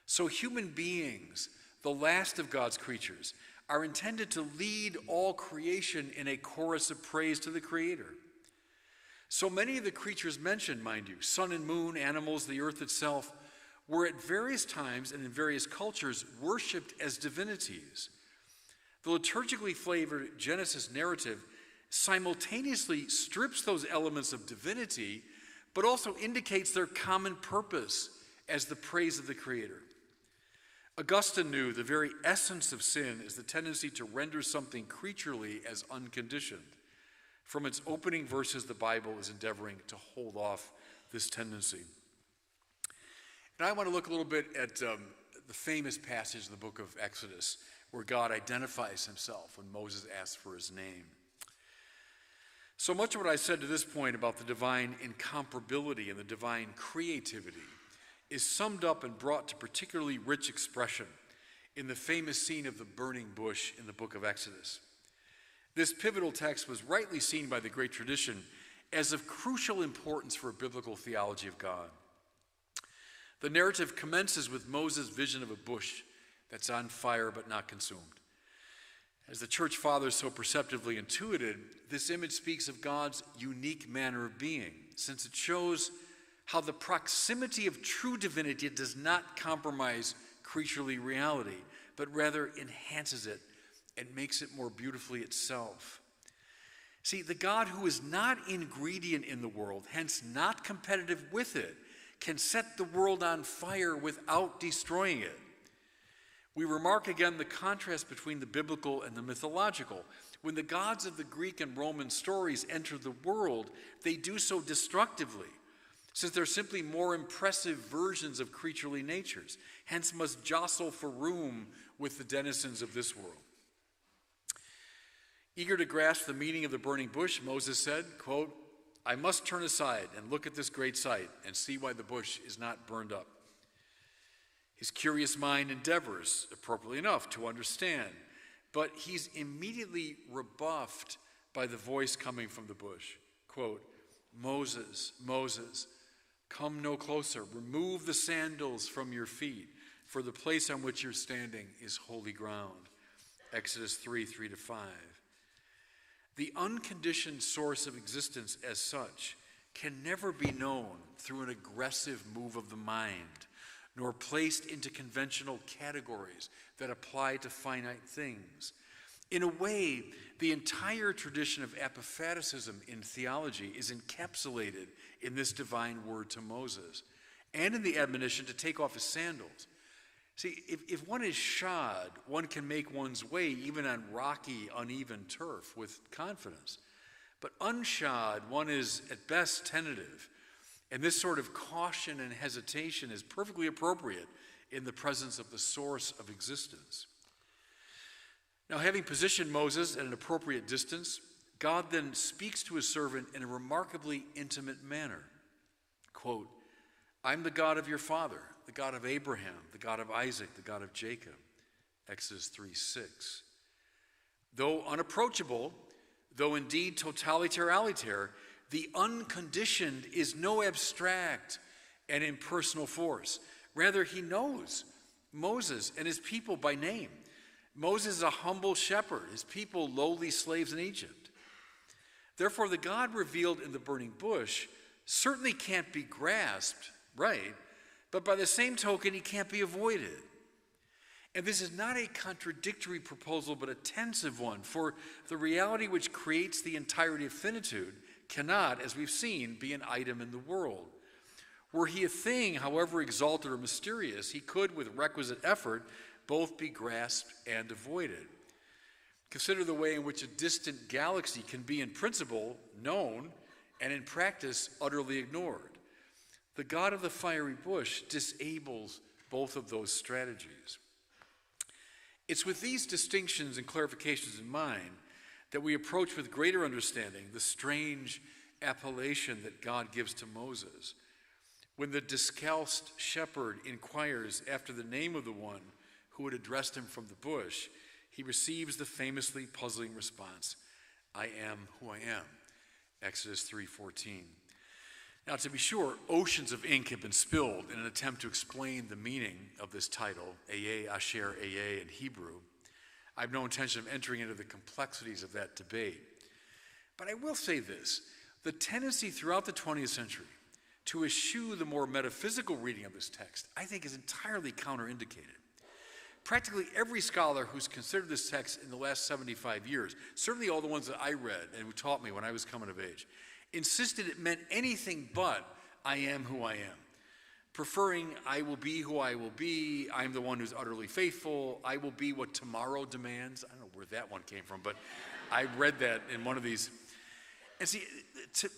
so human beings, the last of God's creatures, are intended to lead all creation in a chorus of praise to the Creator. So many of the creatures mentioned, mind you, sun and moon, animals, the earth itself, were at various times and in various cultures worshipped as divinities. The liturgically flavored Genesis narrative simultaneously strips those elements of divinity, but also indicates their common purpose as the praise of the Creator. Augustine knew the very essence of sin is the tendency to render something creaturely as unconditioned. From its opening verses, the Bible is endeavoring to hold off this tendency. And I want to look a little bit at the famous passage in the book of Exodus where God identifies himself when Moses asks for his name. So much of what I said to this point about the divine incomparability and the divine creativity is summed up and brought to particularly rich expression in the famous scene of the burning bush in the book of Exodus. This pivotal text was rightly seen by the great tradition as of crucial importance for a biblical theology of God. The narrative commences with Moses' vision of a bush that's on fire but not consumed. As the church fathers so perceptively intuited, this image speaks of God's unique manner of being, since it shows how the proximity of true divinity does not compromise creaturely reality, but rather enhances it and makes it more beautifully itself. See, the God who is not ingredient in the world, hence not competitive with it, can set the world on fire without destroying it. We remark again the contrast between the biblical and the mythological. When the gods of the Greek and Roman stories enter the world, they do so destructively, since they're simply more impressive versions of creaturely natures, hence must jostle for room with the denizens of this world. Eager to grasp the meaning of the burning bush, Moses said, quote, I must turn aside and look at this great sight and see why the bush is not burned up. His curious mind endeavors, appropriately enough, to understand, but he's immediately rebuffed by the voice coming from the bush. Quote, Moses, Moses, come no closer. Remove the sandals from your feet, for the place on which you're standing is holy ground. Exodus 3:3-5. The unconditioned source of existence as such can never be known through an aggressive move of the mind, nor placed into conventional categories that apply to finite things. In a way, the entire tradition of apophaticism in theology is encapsulated in this divine word to Moses, and in the admonition to take off his sandals. See, if one is shod, one can make one's way even on rocky, uneven turf with confidence. But unshod, one is at best tentative. And this sort of caution and hesitation is perfectly appropriate in the presence of the source of existence. Now, having positioned Moses at an appropriate distance, God then speaks to his servant in a remarkably intimate manner. Quote, I'm the God of your father, the God of Abraham, the God of Isaac, the God of Jacob. Exodus 3:6. Though unapproachable, though indeed totalitariter, the unconditioned is no abstract and impersonal force. Rather, he knows Moses and his people by name. Moses is a humble shepherd, his people lowly slaves in Egypt. Therefore, the God revealed in the burning bush certainly can't be grasped, right? But by the same token, he can't be avoided. And this is not a contradictory proposal, but a tensive one, for the reality which creates the entirety of finitude cannot, as we've seen, be an item in the world. Were he a thing, however exalted or mysterious, he could, with requisite effort, both be grasped and avoided. Consider the way in which a distant galaxy can be in principle known and in practice utterly ignored. The God of the fiery bush disables both of those strategies. It's with these distinctions and clarifications in mind that we approach with greater understanding the strange appellation that God gives to Moses. When the discalced shepherd inquires after the name of the one who had addressed him from the bush, he receives the famously puzzling response, I am who I am. Exodus 3:14. Now, to be sure, oceans of ink have been spilled in an attempt to explain the meaning of this title, Ayeh Asher Ayeh in Hebrew. I have no intention of entering into the complexities of that debate. But I will say this, the tendency throughout the 20th century to eschew the more metaphysical reading of this text, I think, is entirely counterindicated. Practically every scholar who's considered this text in the last 75 years, certainly all the ones that I read and who taught me when I was coming of age, insisted it meant anything but I am who I am, preferring I will be who I will be, I'm the one who's utterly faithful, I will be what tomorrow demands. I don't know where that one came from, but I read that in one of these. And see,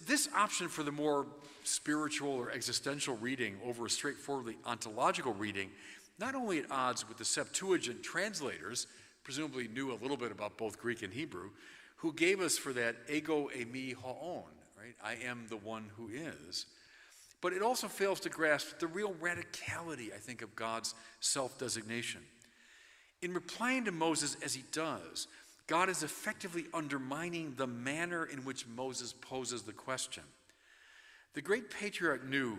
this option for the more spiritual or existential reading over a straightforwardly ontological reading, not only at odds with the Septuagint translators, presumably knew a little bit about both Greek and Hebrew, who gave us for that ego eimi hoon, right? I am the one who is. But it also fails to grasp the real radicality, I think, of God's self-designation. In replying to Moses as he does, God is effectively undermining the manner in which Moses poses the question. The great patriarch knew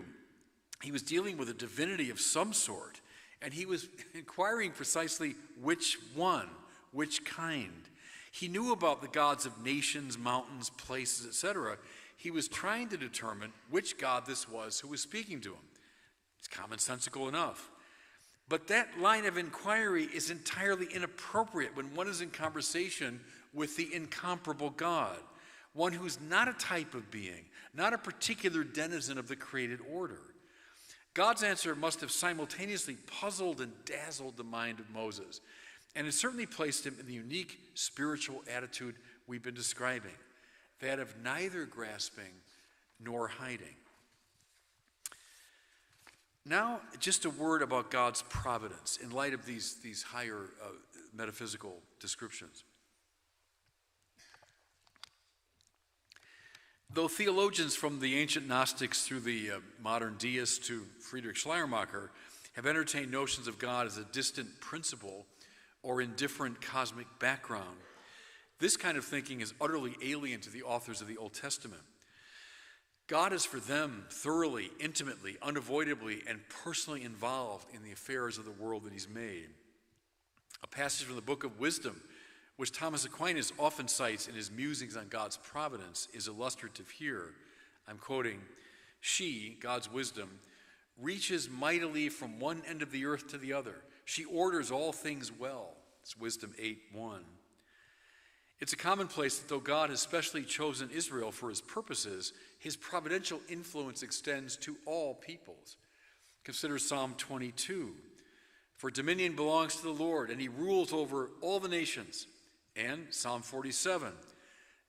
he was dealing with a divinity of some sort, and he was inquiring precisely which one, which kind. He knew about the gods of nations, mountains, places, etc. He was trying to determine which God this was who was speaking to him. It's commonsensical enough. But that line of inquiry is entirely inappropriate when one is in conversation with the incomparable God, one who's not a type of being, not a particular denizen of the created order. God's answer must have simultaneously puzzled and dazzled the mind of Moses, and it certainly placed him in the unique spiritual attitude we've been describing, that of neither grasping nor hiding. Now, just a word about God's providence in light of these higher metaphysical descriptions. Though theologians from the ancient Gnostics through the modern deists to Friedrich Schleiermacher have entertained notions of God as a distant principle or indifferent cosmic background, this kind of thinking is utterly alien to the authors of the Old Testament. God is for them thoroughly, intimately, unavoidably, and personally involved in the affairs of the world that he's made. A passage from the Book of Wisdom, which Thomas Aquinas often cites in his musings on God's providence, is illustrative here. I'm quoting, "She, God's wisdom, reaches mightily from one end of the earth to the other. She orders all things well." It's Wisdom 8:1. It's a commonplace that though God has specially chosen Israel for his purposes, his providential influence extends to all peoples. Consider Psalm 22. "For dominion belongs to the Lord, and he rules over all the nations." And Psalm 47.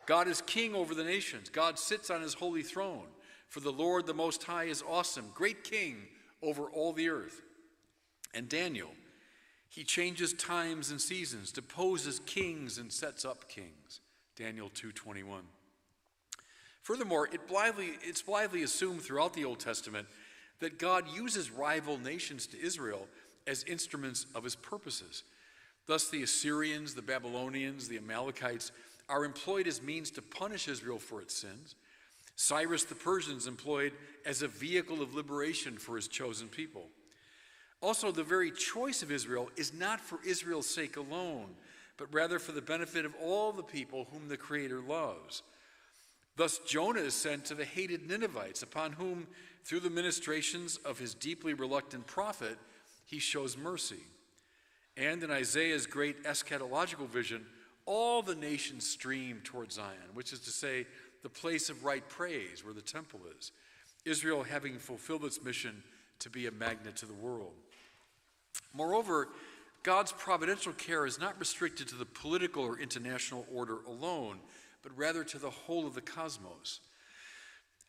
"God is king over the nations. God sits on his holy throne. For the Lord the Most High is awesome, great king over all the earth." And Daniel. He changes times and seasons, deposes kings and sets up kings. Daniel 2:21. Furthermore, it's blithely assumed throughout the Old Testament that God uses rival nations to Israel as instruments of his purposes. Thus, the Assyrians, the Babylonians, the Amalekites are employed as means to punish Israel for its sins. Cyrus the Persians employed as a vehicle of liberation for his chosen people. Also, the very choice of Israel is not for Israel's sake alone, but rather for the benefit of all the people whom the Creator loves. Thus, Jonah is sent to the hated Ninevites, upon whom, through the ministrations of his deeply reluctant prophet, he shows mercy. And in Isaiah's great eschatological vision, all the nations stream toward Zion, which is to say, the place of right praise where the temple is, Israel having fulfilled its mission to be a magnet to the world. Moreover, God's providential care is not restricted to the political or international order alone, but rather to the whole of the cosmos.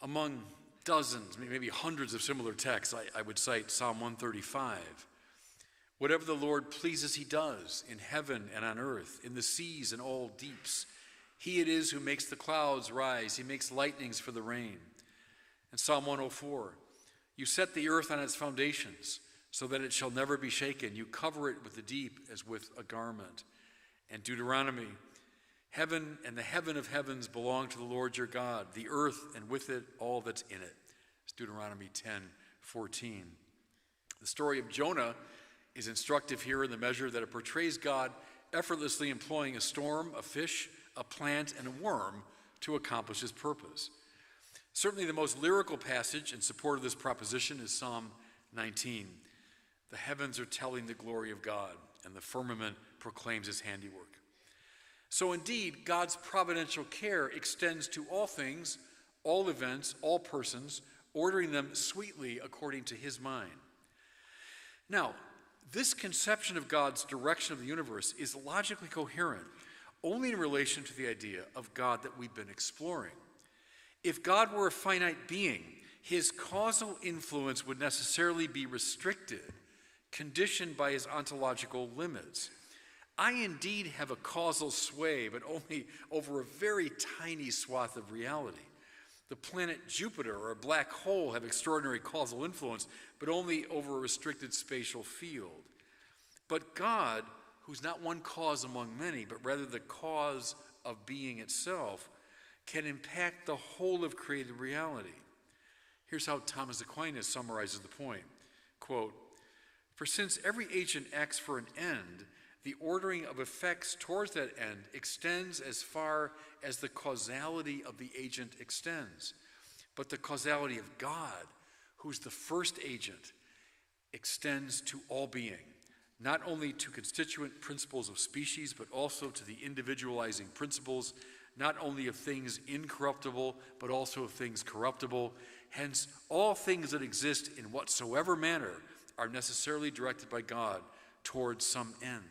Among dozens, maybe hundreds of similar texts, I would cite Psalm 135. Whatever the Lord pleases, he does, in heaven and on earth, in the seas and all deeps. He it is who makes the clouds rise. He makes lightnings for the rain. And Psalm 104, you set the earth on its foundations, so that it shall never be shaken. You cover it with the deep as with a garment. And Deuteronomy, heaven and the heaven of heavens belong to the Lord your God, the earth and with it all that's in it. It's Deuteronomy 10:14. The story of Jonah is instructive here in the measure that it portrays God effortlessly employing a storm, a fish, a plant, and a worm to accomplish his purpose. Certainly the most lyrical passage in support of this proposition is Psalm 19. The heavens are telling the glory of God, and the firmament proclaims his handiwork. So indeed, God's providential care extends to all things, all events, all persons, ordering them sweetly according to his mind. Now, this conception of God's direction of the universe is logically coherent only in relation to the idea of God that we've been exploring. If God were a finite being, his causal influence would necessarily be restricted, conditioned by his ontological limits. I indeed have a causal sway, but only over a very tiny swath of reality. The planet Jupiter or a black hole have extraordinary causal influence, but only over a restricted spatial field. But God, who's not one cause among many, but rather the cause of being itself, can impact the whole of created reality. Here's how Thomas Aquinas summarizes the point. Quote, for since every agent acts for an end, the ordering of effects towards that end extends as far as the causality of the agent extends. But the causality of God, who's the first agent, extends to all being, not only to constituent principles of species, but also to the individualizing principles, not only of things incorruptible, but also of things corruptible. Hence, all things that exist in whatsoever manner are necessarily directed by God towards some end.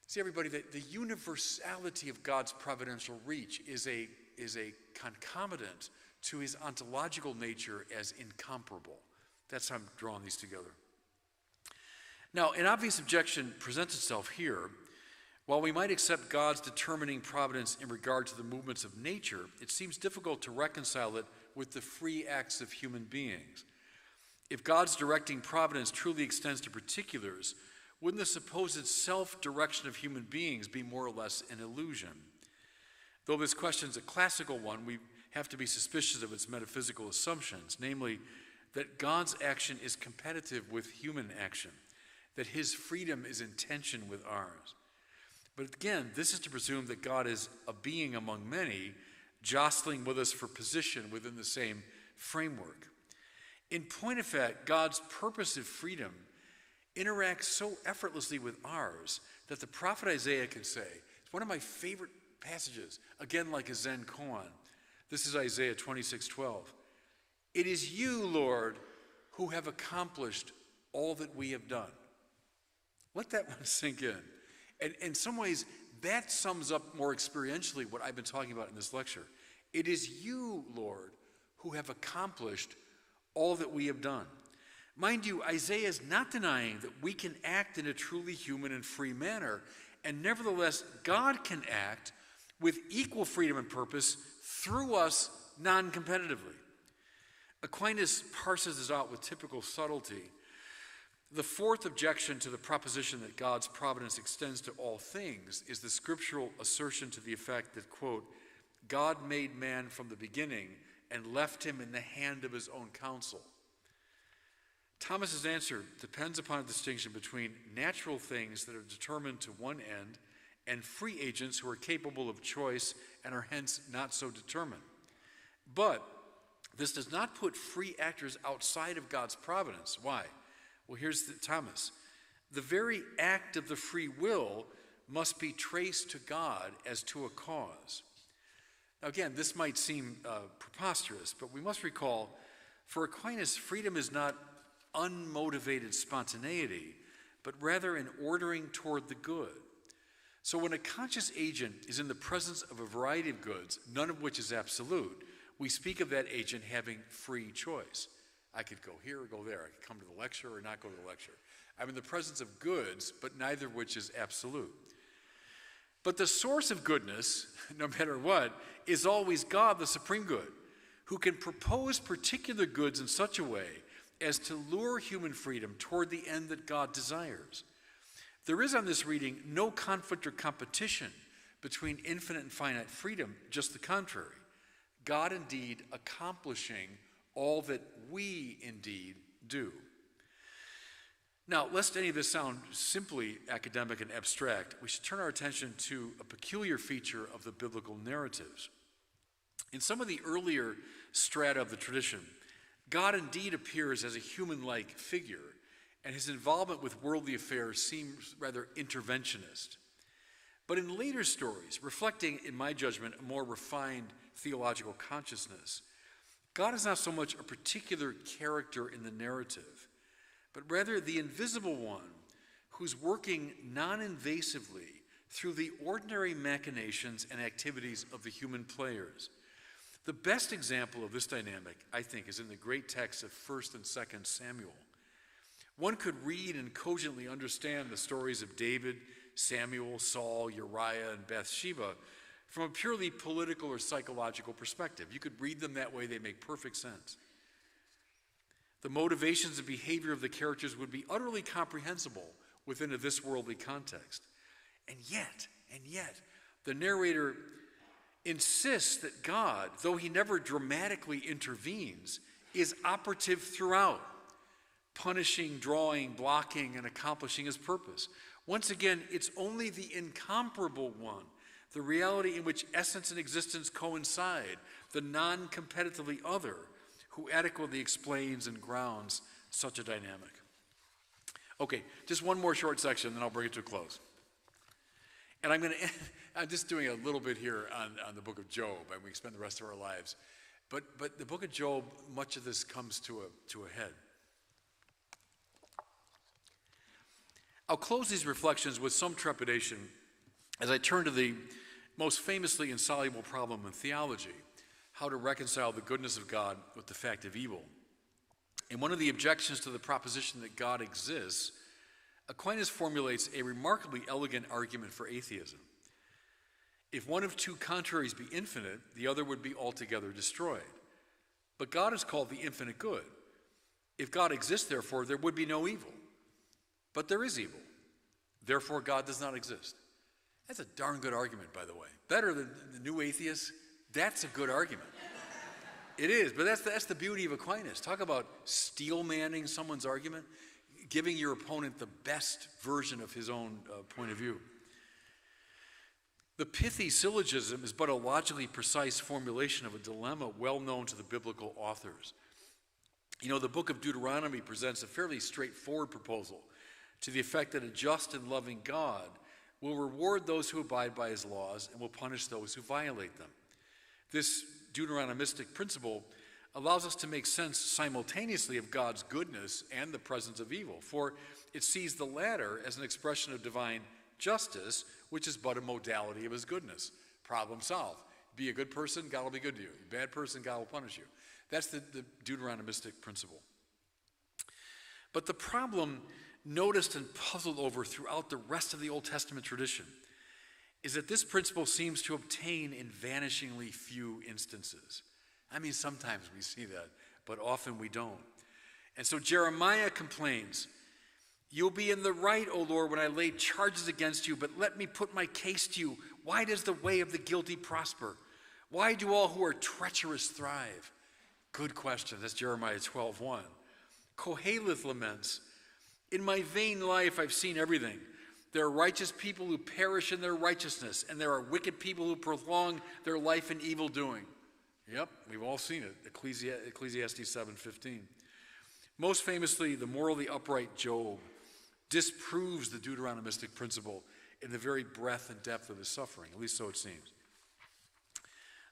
See, everybody, the universality of God's providential reach is a concomitant to his ontological nature as incomparable. That's how I'm drawing these together. Now, an obvious objection presents itself here. While we might accept God's determining providence in regard to the movements of nature, it seems difficult to reconcile it with the free acts of human beings. If God's directing providence truly extends to particulars, wouldn't the supposed self-direction of human beings be more or less an illusion? Though this question is a classical one, we have to be suspicious of its metaphysical assumptions, namely that God's action is competitive with human action, that his freedom is in tension with ours. But again, this is to presume that God is a being among many, jostling with us for position within the same framework. In point of fact, God's purposive freedom interacts so effortlessly with ours that the prophet Isaiah can say, it's one of my favorite passages, again like a Zen koan. This is Isaiah 26:12. It is you, Lord, who have accomplished all that we have done. Let that one sink in. And in some ways, that sums up more experientially what I've been talking about in this lecture. It is you, Lord, who have accomplished all that we have done. Mind you, Isaiah is not denying that we can act in a truly human and free manner, and nevertheless, God can act with equal freedom and purpose through us non-competitively. Aquinas parses this out with typical subtlety. The fourth objection to the proposition that God's providence extends to all things is the scriptural assertion to the effect that, quote, God made man from the beginning and left him in the hand of his own counsel. Thomas's answer depends upon a distinction between natural things that are determined to one end and free agents who are capable of choice and are hence not so determined. But this does not put free actors outside of God's providence. Why? Well, here's Thomas. The very act of the free will must be traced to God as to a cause. Now, again, this might seem preposterous, but we must recall, for Aquinas, freedom is not unmotivated spontaneity, but rather an ordering toward the good. So when a conscious agent is in the presence of a variety of goods, none of which is absolute, we speak of that agent having free choice. I could go here or go there. I could come to the lecture or not go to the lecture. I'm in the presence of goods, but neither of which is absolute. But the source of goodness, no matter what, is always God, the supreme good, who can propose particular goods in such a way as to lure human freedom toward the end that God desires. There is on this reading no conflict or competition between infinite and finite freedom, just the contrary. God indeed accomplishing all that we indeed do. Now, lest any of this sound simply academic and abstract, we should turn our attention to a peculiar feature of the biblical narratives. In some of the earlier strata of the tradition, God indeed appears as a human-like figure, and his involvement with worldly affairs seems rather interventionist. But in later stories, reflecting, in my judgment, a more refined theological consciousness, God is not so much a particular character in the narrative, but rather the invisible one who's working non-invasively through the ordinary machinations and activities of the human players. The best example of this dynamic, I think, is in the great texts of 1st and 2nd Samuel. One could read and cogently understand the stories of David, Samuel, Saul, Uriah, and Bathsheba from a purely political or psychological perspective. You could read them that way, they make perfect sense. The motivations and behavior of the characters would be utterly comprehensible within a this-worldly context. And yet, the narrator insists that God, though he never dramatically intervenes, is operative throughout, punishing, drawing, blocking, and accomplishing his purpose. Once again, it's only the incomparable one, the reality in which essence and existence coincide, the non-competitively other, who adequately explains and grounds such a dynamic. Okay, just one more short section, then I'll bring it to a close. And I'm just doing a little bit here on the book of Job, and we spend the rest of our lives. But the book of Job, much of this comes to a head. I'll close these reflections with some trepidation as I turn to the most famously insoluble problem in theology, how to reconcile the goodness of God with the fact of evil. And one of the objections to the proposition that God exists, Aquinas formulates a remarkably elegant argument for atheism. If one of two contraries be infinite, the other would be altogether destroyed. But God is called the infinite good. If God exists, therefore, there would be no evil. But there is evil. Therefore, God does not exist. That's a darn good argument, by the way. Better than the new atheists. That's a good argument. It is, but that's the beauty of Aquinas. Talk about steel manning someone's argument, giving your opponent the best version of his own point of view. The pithy syllogism is but a logically precise formulation of a dilemma well known to the biblical authors. You know, the book of Deuteronomy presents a fairly straightforward proposal to the effect that a just and loving God will reward those who abide by his laws and will punish those who violate them. This Deuteronomistic principle allows us to make sense simultaneously of God's goodness and the presence of evil, for it sees the latter as an expression of divine justice, which is but a modality of his goodness. Problem solved. Be a good person, God will be good to you. Bad person, God will punish you. That's the Deuteronomistic principle. But the problem noticed and puzzled over throughout the rest of the Old Testament tradition is that this principle seems to obtain in vanishingly few instances. I mean, sometimes we see that, but often we don't. And so Jeremiah complains, "You'll be in the right, O Lord, when I lay charges against you, but let me put my case to you. Why does the way of the guilty prosper? Why do all who are treacherous thrive?" Good question. That's Jeremiah 12:1. Koheleth laments, "In my vain life I've seen everything. There are righteous people who perish in their righteousness, and there are wicked people who prolong their life in evil doing." Yep, we've all seen it. Ecclesiastes 7:15. Most famously, the morally upright Job disproves the Deuteronomistic principle in the very breadth and depth of his suffering, at least so it seems.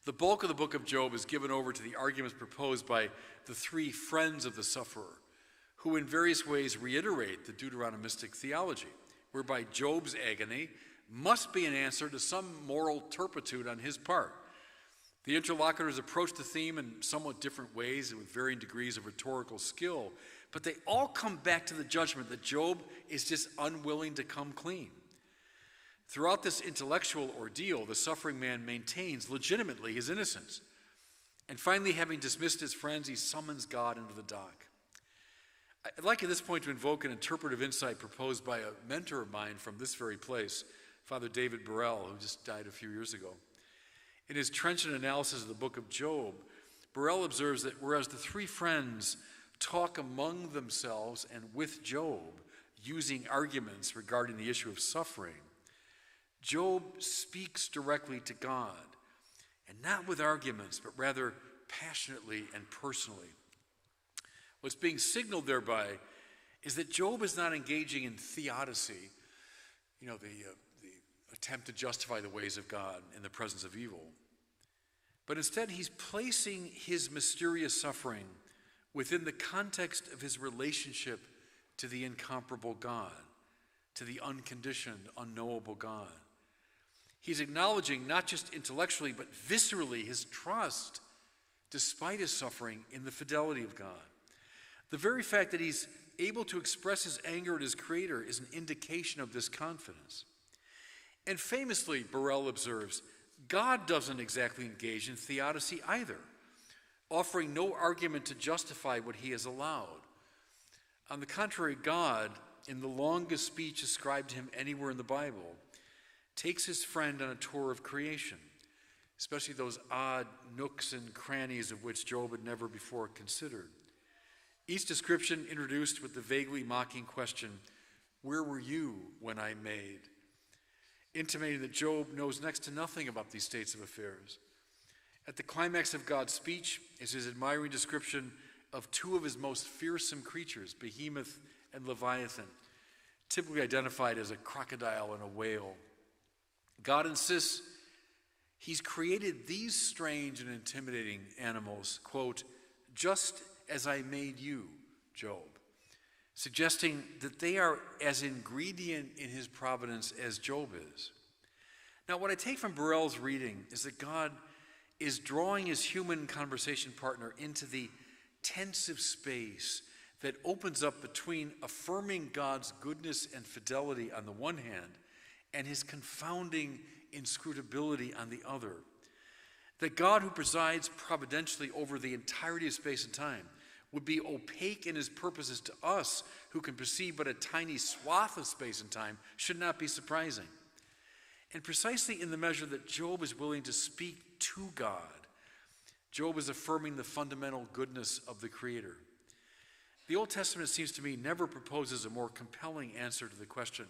The bulk of the book of Job is given over to the arguments proposed by the three friends of the sufferer, who in various ways reiterate the Deuteronomistic theology, whereby Job's agony must be an answer to some moral turpitude on his part. The interlocutors approach the theme in somewhat different ways and with varying degrees of rhetorical skill, but they all come back to the judgment that Job is just unwilling to come clean. Throughout this intellectual ordeal, the suffering man maintains legitimately his innocence. And finally, having dismissed his friends, he summons God into the dock. I'd like at this point to invoke an interpretive insight proposed by a mentor of mine from this very place, Father David Barron, who just died a few years ago. In his trenchant analysis of the book of Job, Barron observes that whereas the three friends talk among themselves and with Job, using arguments regarding the issue of suffering, Job speaks directly to God, and not with arguments, but rather passionately and personally. What's being signaled thereby is that Job is not engaging in theodicy, the attempt to justify the ways of God in the presence of evil. But instead, he's placing his mysterious suffering within the context of his relationship to the incomparable God, to the unconditioned, unknowable God. He's acknowledging not just intellectually, but viscerally his trust, despite his suffering, in the fidelity of God. The very fact that he's able to express his anger at his Creator is an indication of this confidence. And famously, Barron observes, God doesn't exactly engage in theodicy either, offering no argument to justify what he has allowed. On the contrary, God, in the longest speech ascribed to him anywhere in the Bible, takes his friend on a tour of creation, especially those odd nooks and crannies of which Job had never before considered. Each description introduced with the vaguely mocking question, "Where were you when I made?" intimating that Job knows next to nothing about these states of affairs. At the climax of God's speech is his admiring description of two of his most fearsome creatures, Behemoth and Leviathan, typically identified as a crocodile and a whale. God insists he's created these strange and intimidating animals, quote, "just as I made you, Job," suggesting that they are as ingredient in his providence as Job is. Now, what I take from Barron's reading is that God is drawing his human conversation partner into the tensive space that opens up between affirming God's goodness and fidelity on the one hand and his confounding inscrutability on the other. That God, who presides providentially over the entirety of space and time, would be opaque in his purposes to us who can perceive but a tiny swath of space and time should not be surprising. And precisely in the measure that Job is willing to speak to God, Job is affirming the fundamental goodness of the Creator. The Old Testament, it seems to me, never proposes a more compelling answer to the question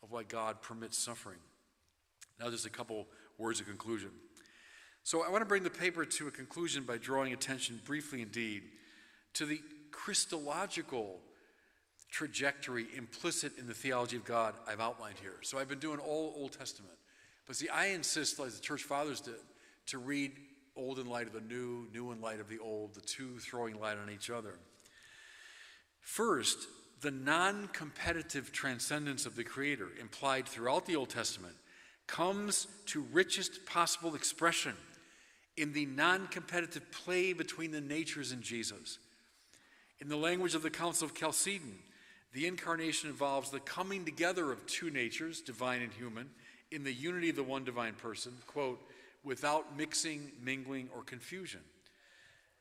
of why God permits suffering. Now just a couple words of conclusion. So I want to bring the paper to a conclusion by drawing attention, briefly indeed, to the Christological trajectory implicit in the theology of God I've outlined here. So I've been doing all Old Testament. But see, I insist, like the Church Fathers did, to read old in light of the new, new in light of the old, the two throwing light on each other. First, the non-competitive transcendence of the Creator, implied throughout the Old Testament, comes to richest possible expression in the non-competitive play between the natures in Jesus. In the language of the Council of Chalcedon, the incarnation involves the coming together of two natures, divine and human, in the unity of the one divine person, quote, without mixing, mingling, or confusion,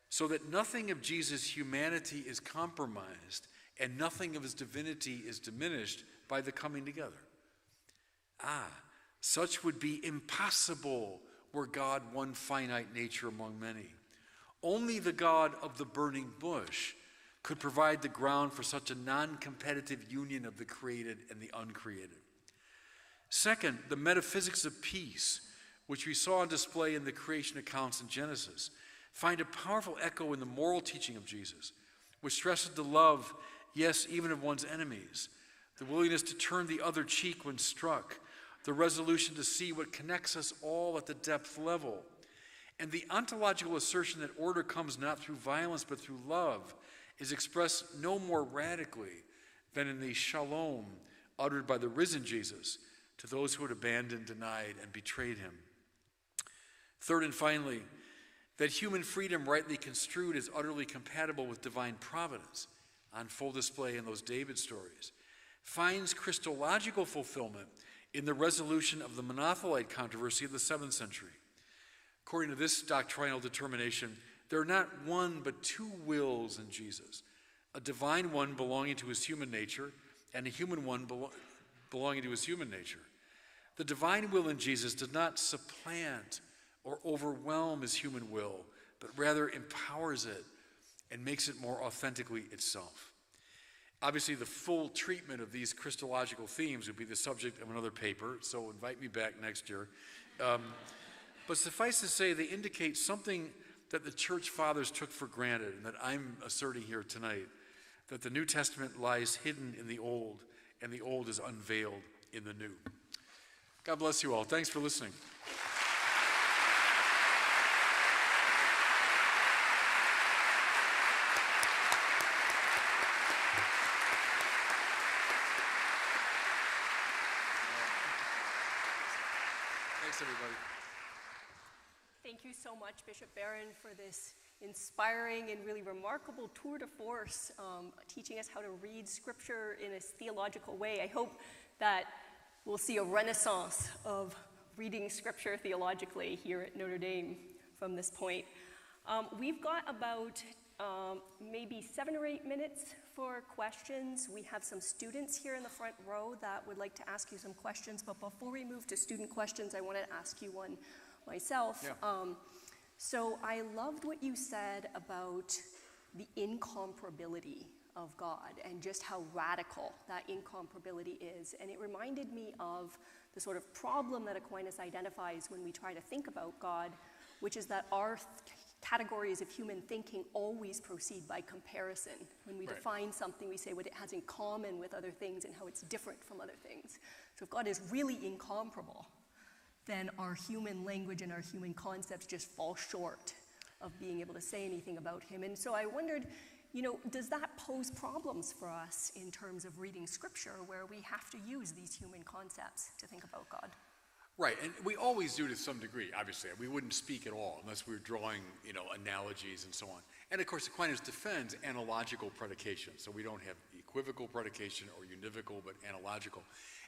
so that nothing of Jesus' humanity is compromised and nothing of his divinity is diminished by the coming together. Such would be impossible were God one finite nature among many. Only the God of the burning bush could provide the ground for such a non-competitive union of the created and the uncreated. Second, the metaphysics of peace, which we saw on display in the creation accounts in Genesis, find a powerful echo in the moral teaching of Jesus, which stresses the love, yes, even of one's enemies, the willingness to turn the other cheek when struck, the resolution to see what connects us all at the depth level, and the ontological assertion that order comes not through violence but through love is expressed no more radically than in the shalom uttered by the risen Jesus to those who had abandoned, denied, and betrayed him. Third and finally, that human freedom rightly construed is utterly compatible with divine providence, on full display in those David stories, finds Christological fulfillment in the resolution of the monothelite controversy of the 7th century. According to this doctrinal determination, there are not one but two wills in Jesus, a divine one belonging to his human nature and a human one belonging to his human nature. The divine will in Jesus did not supplant or overwhelm his human will, but rather empowers it and makes it more authentically itself. Obviously, the full treatment of these Christological themes would be the subject of another paper, so invite me back next year. But suffice to say, they indicate something that the church fathers took for granted and that I'm asserting here tonight, that the New Testament lies hidden in the Old and the Old is unveiled in the New. God bless you all. Thanks for listening. Thanks, everybody. Thank you so much, Bishop Barron, for this inspiring and really remarkable tour de force, teaching us how to read Scripture in a theological way. I hope that we'll see a renaissance of reading Scripture theologically here at Notre Dame from this point. We've got about maybe 7 or 8 minutes for questions. We have some students here in the front row that would like to ask you some questions, but before we move to student questions, I want to ask you one myself. Yeah. So I loved what you said about the incomparability of God and just how radical that incomparability is. And it reminded me of the sort of problem that Aquinas identifies when we try to think about God, which is that our categories of human thinking always proceed by comparison. When we define something, we say what it has in common with other things and how it's different from other things. So if God is really incomparable, then our human language and our human concepts just fall short of being able to say anything about him. And so I wondered, does that pose problems for us in terms of reading Scripture where we have to use these human concepts to think about God? Right, and we always do to some degree, obviously. We wouldn't speak at all unless we were drawing, analogies and so on. And of course, Aquinas defends analogical predication, so we don't have equivocal predication or univocal, but analogical.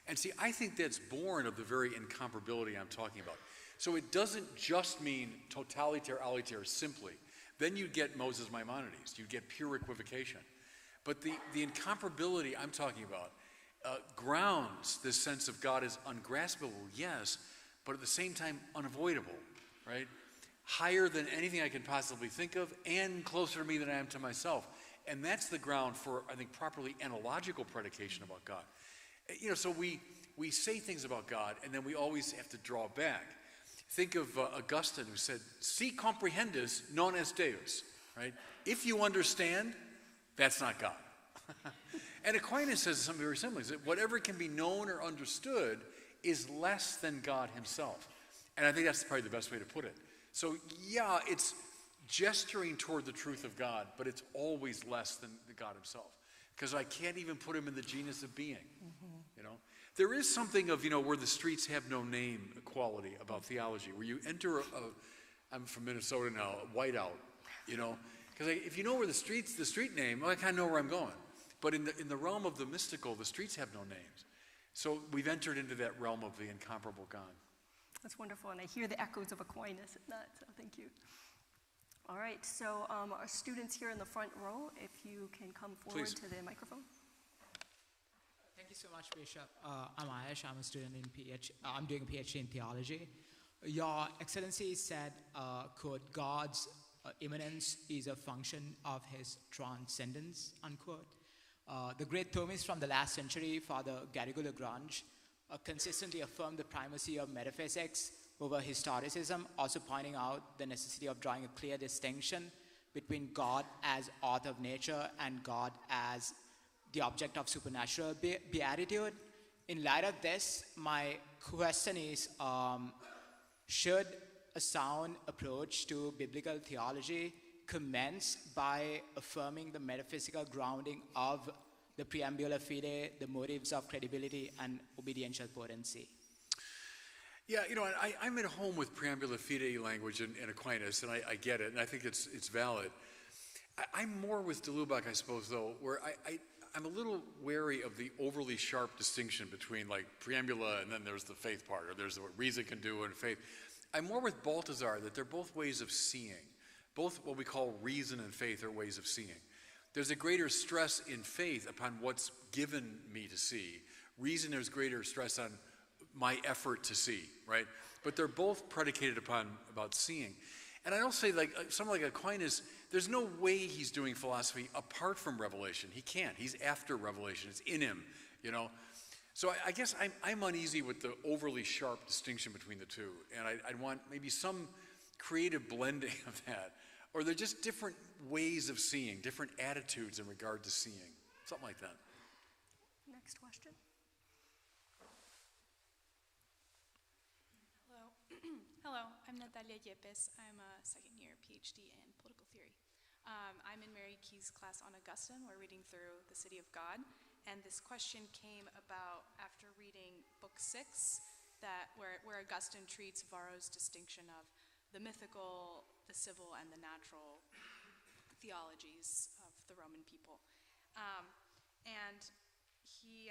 And see, I think that's born of the very incomparability I'm talking about. So it doesn't just mean totaliter aliter simply. Then you'd get Moses Maimonides, you'd get pure equivocation. But the incomparability I'm talking about grounds this sense of God as ungraspable, yes, but at the same time unavoidable, right? Higher than anything I can possibly think of and closer to me than I am to myself. And that's the ground for, I think, properly analogical predication about God. So we say things about God, and then we always have to draw back. Think of Augustine, who said, "Si comprehendis, non est Deus," right? If you understand, that's not God. And Aquinas says something very similar. He said, whatever can be known or understood is less than God himself. And I think that's probably the best way to put it. So, yeah, it's gesturing toward the truth of God, but it's always less than God himself. Because I can't even put him in the genus of being, There is something of, where the streets have no name quality about theology, where you enter I'm from Minnesota now, a whiteout, Because if you know where the street name, well, I kind of know where I'm going. But in the realm of the mystical, the streets have no names. So we've entered into that realm of the incomparable God. That's wonderful, and I hear the echoes of Aquinas in that, so thank you. All right, so our students here in the front row, if you can come forward Please. to the microphone. Thank you so much, Bishop. I'm Ayesh. I'm a student in I'm doing a PhD in theology. Your Excellency said, quote, God's immanence is a function of his transcendence, unquote. The great Thomists from the last century, Father Gregory of Nyssa, consistently affirmed the primacy of metaphysics over historicism, also pointing out the necessity of drawing a clear distinction between God as author of nature and God as the object of supernatural beatitude. In light of this, my question is, should a sound approach to biblical theology commence by affirming the metaphysical grounding of the preambula fide, the motives of credibility and obediential potency? Yeah, I'm at home with preambula fide language in Aquinas, and I get it, and I think it's valid. I'm more with de Lubac, I suppose, though, where I'm a little wary of the overly sharp distinction between, like, preambula and then there's the faith part, or there's what reason can do and faith. I'm more with Balthasar, that they're both ways of seeing. Both what we call reason and faith are ways of seeing. There's a greater stress in faith upon what's given me to see. Reason, there's greater stress on my effort to see, right? But they're both predicated about seeing. And I don't say, like, someone like Aquinas, there's no way he's doing philosophy apart from revelation. He can't. He's after revelation. It's in him, So I guess I'm uneasy with the overly sharp distinction between the two. And I'd want maybe some creative blending of that. Or they're just different ways of seeing, different attitudes in regard to seeing. Something like that. Next question. Hello. Hello, I'm Natalia Yepes. I'm a second-year PhD in political theory. I'm in Mary Key's class on Augustine. We're reading through The City of God. And this question came about after reading Book 6, where Augustine treats Varro's distinction of the mythical, the civil, and the natural theologies of the Roman people. And he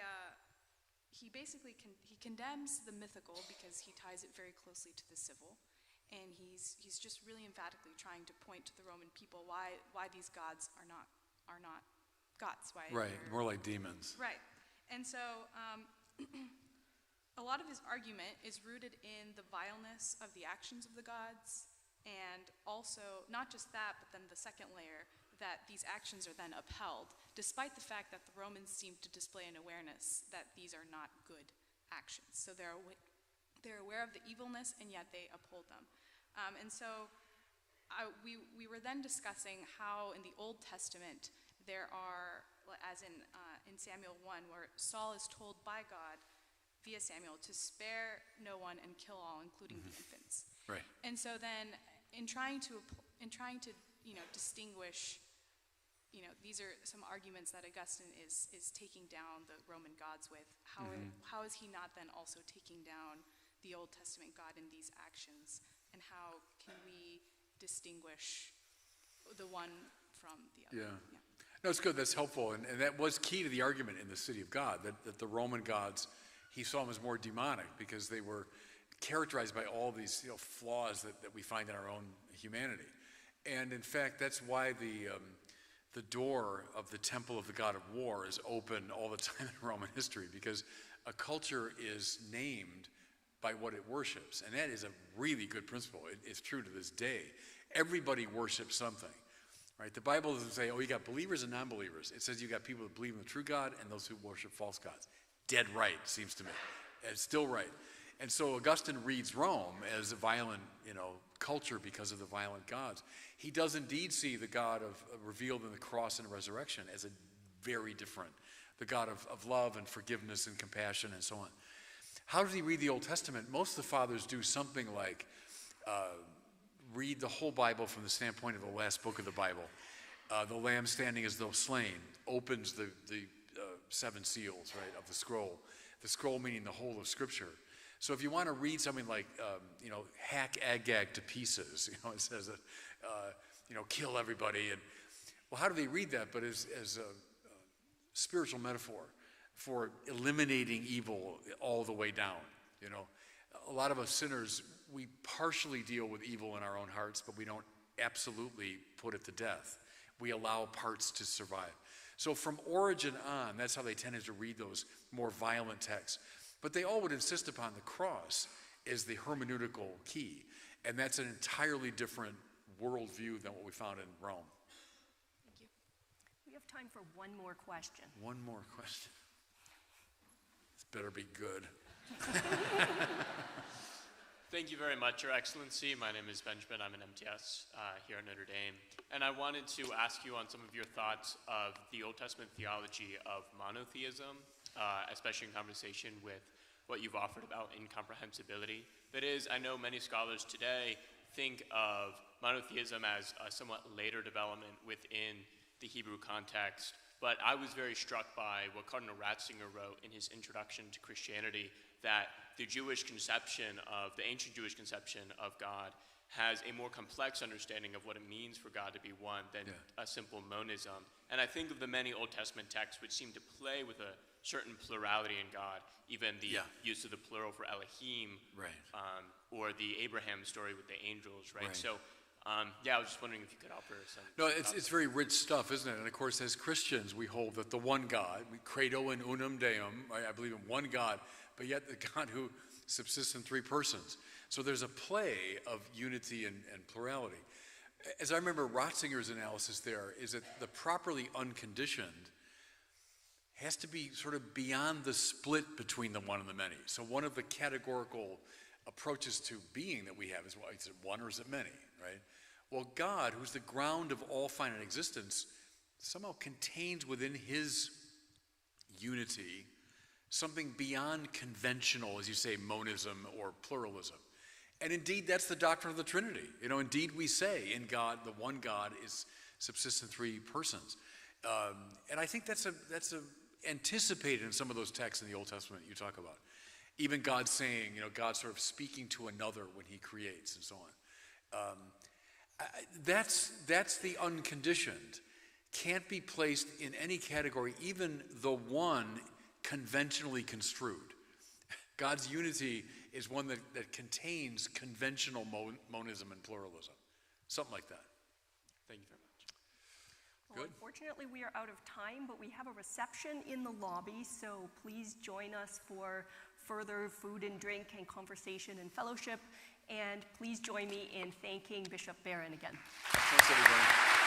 basically condemns the mythical because he ties it very closely to the civil. And he's just really emphatically trying to point to the Roman people why these gods are not gods. Right, more like demons. Right. And so a lot of his argument is rooted in the vileness of the actions of the gods, and also, not just that, but then the second layer, that these actions are then upheld, despite the fact that the Romans seem to display an awareness that these are not good actions. So they're aware of the evilness, and yet they uphold them. And so we were then discussing how in the Old Testament there are, as in Samuel 1, where Saul is told by God via Samuel to spare no one and kill all, including the infants. Right. And so then, in trying to distinguish, these are some arguments that Augustine is taking down the Roman gods with. How is he not then also taking down the Old Testament God in these actions, and how can we distinguish the one from the other? Yeah. No, it's good. That's helpful, and that was key to the argument in the City of God, that the Roman gods, he saw them as more demonic because they were characterized by all these flaws that we find in our own humanity. And in fact, that's why the door of the temple of the god of war is open all the time in Roman history, because a culture is named by what it worships. And that is a really good principle. It's true to this day. Everybody worships something. Right? The Bible doesn't say, you got believers and non-believers. It says you got people that believe in the true God and those who worship false gods. Dead right, seems to me. It's still right. And so Augustine reads Rome as a violent, culture because of the violent gods. He does indeed see the God revealed in the cross and resurrection as a very different, the God of love and forgiveness and compassion and so on. How does he read the Old Testament? Most of the fathers do something like read the whole Bible from the standpoint of the last book of the Bible. The lamb standing as though slain opens the seven seals, right, of the scroll. The scroll meaning the whole of Scripture. So if you want to read something like, hack Agag to pieces, it says that kill everybody. And well, how do they read that? But as a spiritual metaphor for eliminating evil all the way down. A lot of us sinners, we partially deal with evil in our own hearts, but we don't absolutely put it to death. We allow parts to survive. So from origin on, that's how they tended to read those more violent texts. But they all would insist upon the cross as the hermeneutical key. And that's an entirely different worldview than what we found in Rome. Thank you. We have time for one more question. One more question. This better be good. Thank you very much, Your Excellency. My name is Benjamin. I'm an MTS here at Notre Dame. And I wanted to ask you on some of your thoughts of the Old Testament theology of monotheism, especially in conversation with what you've offered about incomprehensibility. That is, I know many scholars today think of monotheism as a somewhat later development within the Hebrew context, but I was very struck by what Cardinal Ratzinger wrote in his Introduction to Christianity, that the Jewish conception of, the ancient Jewish conception of God has a more complex understanding of what it means for God to be one than a simple monism. And I think of the many Old Testament texts which seem to play with a certain plurality in God, even the use of the plural for Elohim, or the Abraham story with the angels, right? So, I was just wondering if you could offer some. No, it's very rich stuff, isn't it? And of course, as Christians, we hold that the one God, we credo in unum Deum, I believe in one God, but yet the God who subsists in three persons. So there's a play of unity and plurality. As I remember Ratzinger's analysis there, is that the properly unconditioned has to be sort of beyond the split between the one and the many. So one of the categorical approaches to being that we have is, well, is it one or is it many, right? Well, God, who's the ground of all finite existence, somehow contains within his unity something beyond conventional, as you say, monism or pluralism. And indeed, that's the doctrine of the Trinity. Indeed we say in God, the one God is subsists in three persons. And I think that's anticipated in some of those texts in the Old Testament you talk about. Even God saying, God sort of speaking to another when he creates and so on. That's the unconditioned. Can't be placed in any category, even the one conventionally construed. God's unity is one that contains conventional monism and pluralism. Something like that. Thank you very much. Well, Good. unfortunately, we are out of time, but we have a reception in the lobby, so please join us for further food and drink and conversation and fellowship. And please join me in thanking Bishop Barron again. Thanks, everybody.